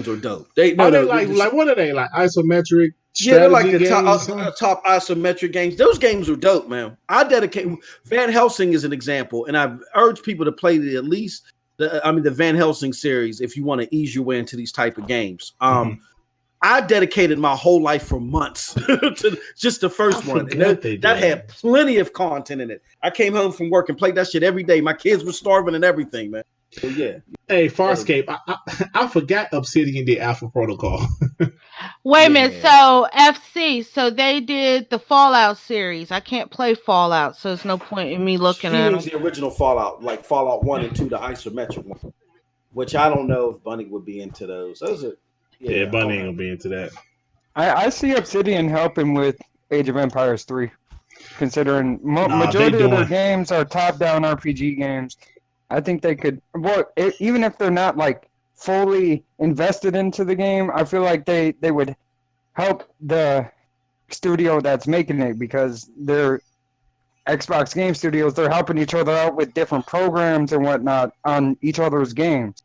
are dope. They what are they like? Isometric. Yeah, they're like the games? top isometric games. Those games are dope, man. I dedicate Van Helsing is an example, and I urge people to play at least the Van Helsing series if you want to ease your way into these type of games. I dedicated my whole life for months to just the first one. And that had plenty of content in it. I came home from work and played that shit every day. My kids were starving and everything, man. So, yeah. Hey, Farscape, I forgot Obsidian did Alpha Protocol. Wait a minute. So FC, so they did the Fallout series. I can't play Fallout, so there's no point in me looking at them. The original Fallout, like Fallout 1 and 2, the isometric one, which I don't know if Bunny would be into those. Those are Bunny ain't gonna be into that. I see Obsidian helping with Age of Empires 3, considering majority of their games are top-down RPG games. I think they could, even if they're not like fully invested into the game, I feel like they would help the studio that's making it, because they're Xbox game studios. They're helping each other out with different programs and whatnot on each other's games.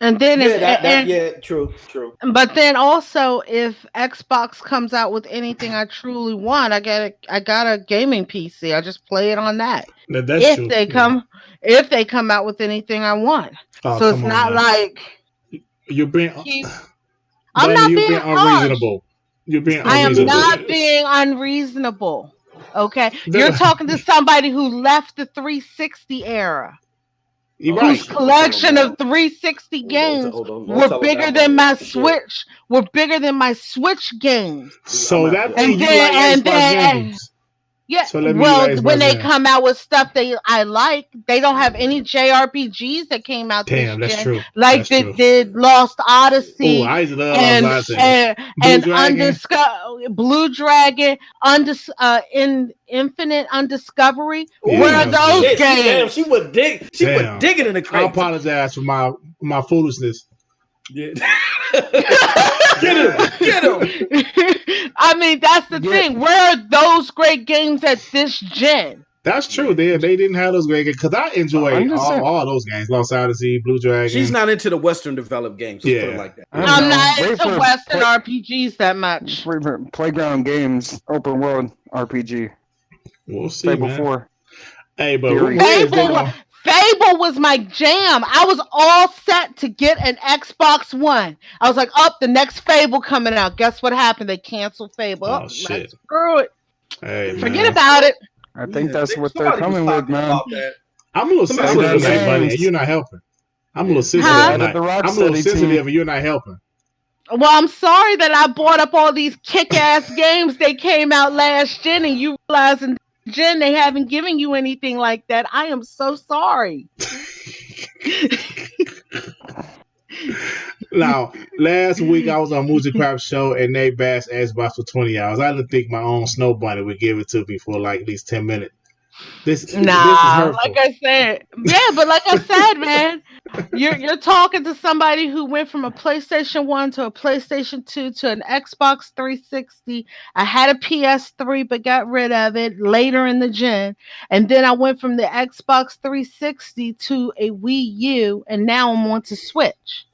And then true. But then also, if Xbox comes out with anything I truly want, I got a gaming PC. I just play it on that. That's true. If they come out with anything I want, so it's not like you're being. I'm not being unreasonable. You're being unreasonable. I am not being unreasonable. Okay, you're talking to somebody who left the 360 era. Whose collection of 360 games were bigger than my Switch. Were bigger than my Switch games. So that means you like Xbox games. Yeah. So when they come out with stuff I like, they don't have any JRPGs that came out this Damn, that's gen. true. Like they did Lost Odyssey. I love Lost Odyssey. Blue Dragon, Infinite Undiscovery. Yeah. Where are those games? Damn, she would dig. She would dig it in the crate. I apologize for my foolishness. Yeah. Get him. I mean, that's the thing. Where are those great games at this gen? That's true. They didn't have those great games, because I enjoy all those games. Lost Odyssey, Blue Dragon. She's not into the Western developed games. Let's put it like that. I'm not into Western RPGs that much. Playground Games, open world RPG. We'll see, before. Hey, but Fable was my jam. I was all set to get an Xbox One. I was like, the next Fable coming out. Guess what happened? They canceled Fable. Oh, shit. Screw it. Hey, forget about it. I think that's what they're coming with, man. I'm a little sensitive tonight, buddy, and you're not helping. I'm a little sensitive tonight. I'm a little sensitive, and you're not helping. Well, I'm sorry that I bought up all these kick-ass games. They came out last gen, and you realizing Jen, they haven't given you anything like that. I am so sorry. Now, last week I was on Music Crap Show and they bashed Xbox for 20 hours. I didn't think my own Snow Bunny would give it to me for like at least 10 minutes. This is hurtful. Like I said, yeah, but like I said, man, you're talking to somebody who went from a PlayStation 1 to a PlayStation 2 to an Xbox 360. I had a PS3 but got rid of it later in the gen, and then I went from the Xbox 360 to a Wii U, and now I'm on to Switch.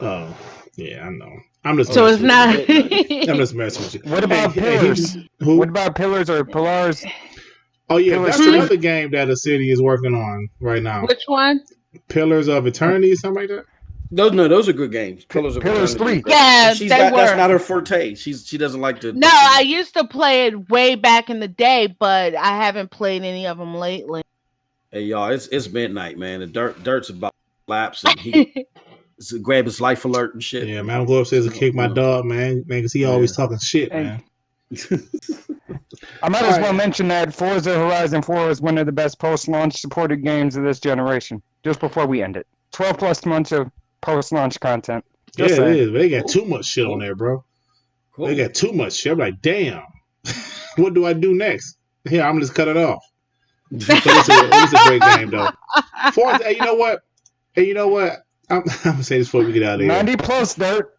Oh, yeah, I know. I'm just So it's not. I'm just messing with you. What about Pillars? Who? What about Pillars or Pillars? Oh yeah, Pillars that's 3? another game that the city is working on right now. Which one? Pillars of Eternity, something like that. Those are good games. Pillars Pillars 3. Yeah, they were. That's not her forte. She doesn't like to. No, I used to play it way back in the day, but I haven't played any of them lately. Hey y'all, it's midnight, man. The dirt's about to lapse, and he grab his life alert and shit. Yeah, man, I'm going upstairs to kick my dog, man, because he always talking shit, man. I might as well mention that Forza Horizon 4 is one of the best post-launch supported games of this generation. Just before we end it, 12 plus months of post-launch content. Just it is. They got too much shit on there, bro. Cool. They got too much shit. I'm like, damn. What do I do next? Here, I'm gonna just cut it off. But it's a great game, though. Forza, hey, you know what? I'm gonna say this before we get out of here. 90 plus, Dirt.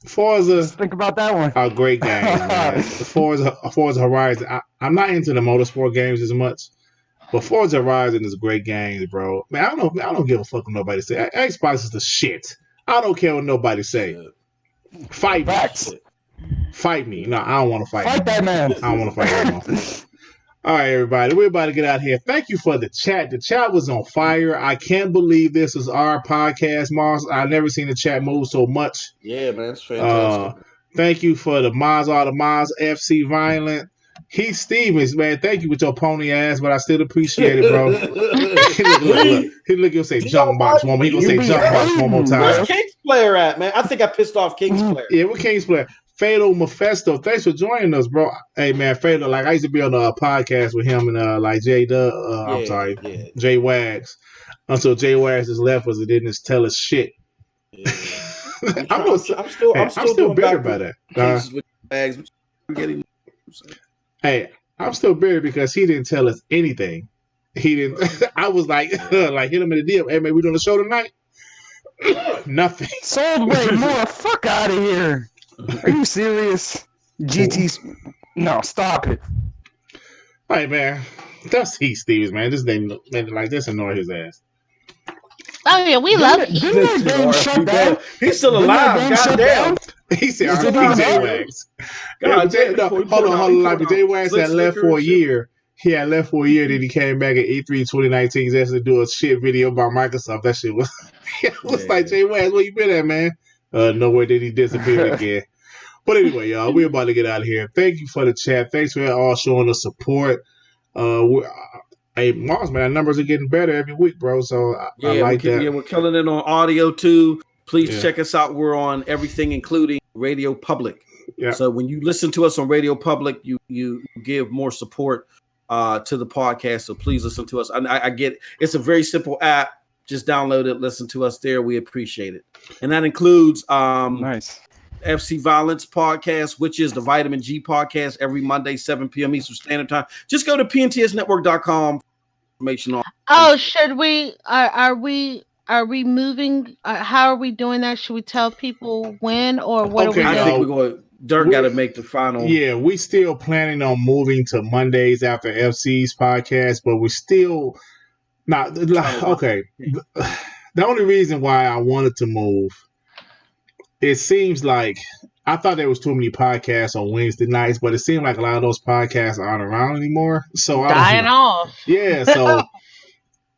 Forza. Just think about that one. A great game, man. Forza Horizon. I'm not into the motorsport games as much, but Forza Horizon is a great game, bro. Man, I don't give a fuck what nobody say. Xbox is the shit. I don't care what nobody say. Fight me. Facts. Fight me. No, I don't want to fight. Fight that man. I don't want to fight anymore. All right, everybody. We're about to get out of here. Thank you for the chat. The chat was on fire. I can't believe this is our podcast, Mars. I've never seen the chat move so much. Yeah, man. It's fantastic. Thank you for the Mars, all the Mars, FC Violent. Heath Stevens, man. Thank you with your pony ass, but I still appreciate it, bro. He look, he'll say junk box one more. He gonna say junk box one more time. Where's King's Player at, man? I think I pissed off King's Player. Yeah, we're King's Player. Fatal Mephisto, thanks for joining us, bro. Hey, man, Fatal, like I used to be on a podcast with him and like Jay Jay Wags. Until Jay Wags just left us and didn't just tell us shit. Yeah. I'm still bitter about that. Hey, I'm still bitter because he didn't tell us anything. He didn't. I was like, hit him in the DM. Hey, man, we doing the show tonight? Nothing. Sold way more. Fuck out of here. Are you serious? GT's. No, stop it. Hey, man. That's Heath Stevens, man. This thing, like, just annoy his ass. Oh, yeah, we love him. Didn't that game shut down? He's still alive. Goddamn. He said, R.I.P. J Wags. Hold on. Like, J Wags had left for a year. He had left for a year, then he came back at E3 2019. He's asked to do a shit video about Microsoft. That shit was, like, J Wags, where you been at, man? Nowhere did he disappear again. But anyway, y'all, we're about to get out of here. Thank you for the chat. Thanks for all showing us support. Hey, Mars, man, our numbers are getting better every week, bro. So I like that. Yeah, we're killing it on audio too. Please check us out. We're on everything, including Radio Public. Yeah. So when you listen to us on Radio Public, you give more support to the podcast. So please listen to us. I get it's a very simple app. Just download it, listen to us there. We appreciate it. And that includes nice FC Violence podcast, which is the Vitamin G podcast every Monday, 7 p.m. Eastern Standard Time. Just go to pntsnetwork.com. Information on. Oh, should we? Are we moving? How are we doing that? Should we tell people when or what? Okay, are we I think we're going. Dirk got to make the final. Yeah, we still planning on moving to Mondays after FC's podcast, but we're still not. Okay, the only reason why I wanted to move, it seems like I thought there was too many podcasts on Wednesday nights, but it seemed like a lot of those podcasts aren't around anymore. So dying off. Yeah, so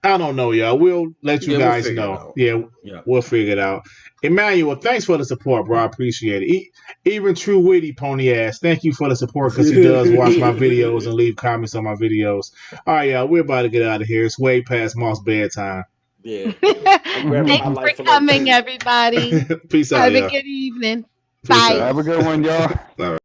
I don't know, y'all. We'll let you guys know. Yeah, we'll figure it out. Emmanuel, thanks for the support, bro. I appreciate it. Even True Witty Pony Ass, thank you for the support because he does watch my videos and leave comments on my videos. All right, y'all, we're about to get out of here. It's way past Moss bedtime. Yeah. Thanks for coming, everybody. Peace out, Have y'all. a good evening. Peace Bye. out. Have a good one, y'all. All right.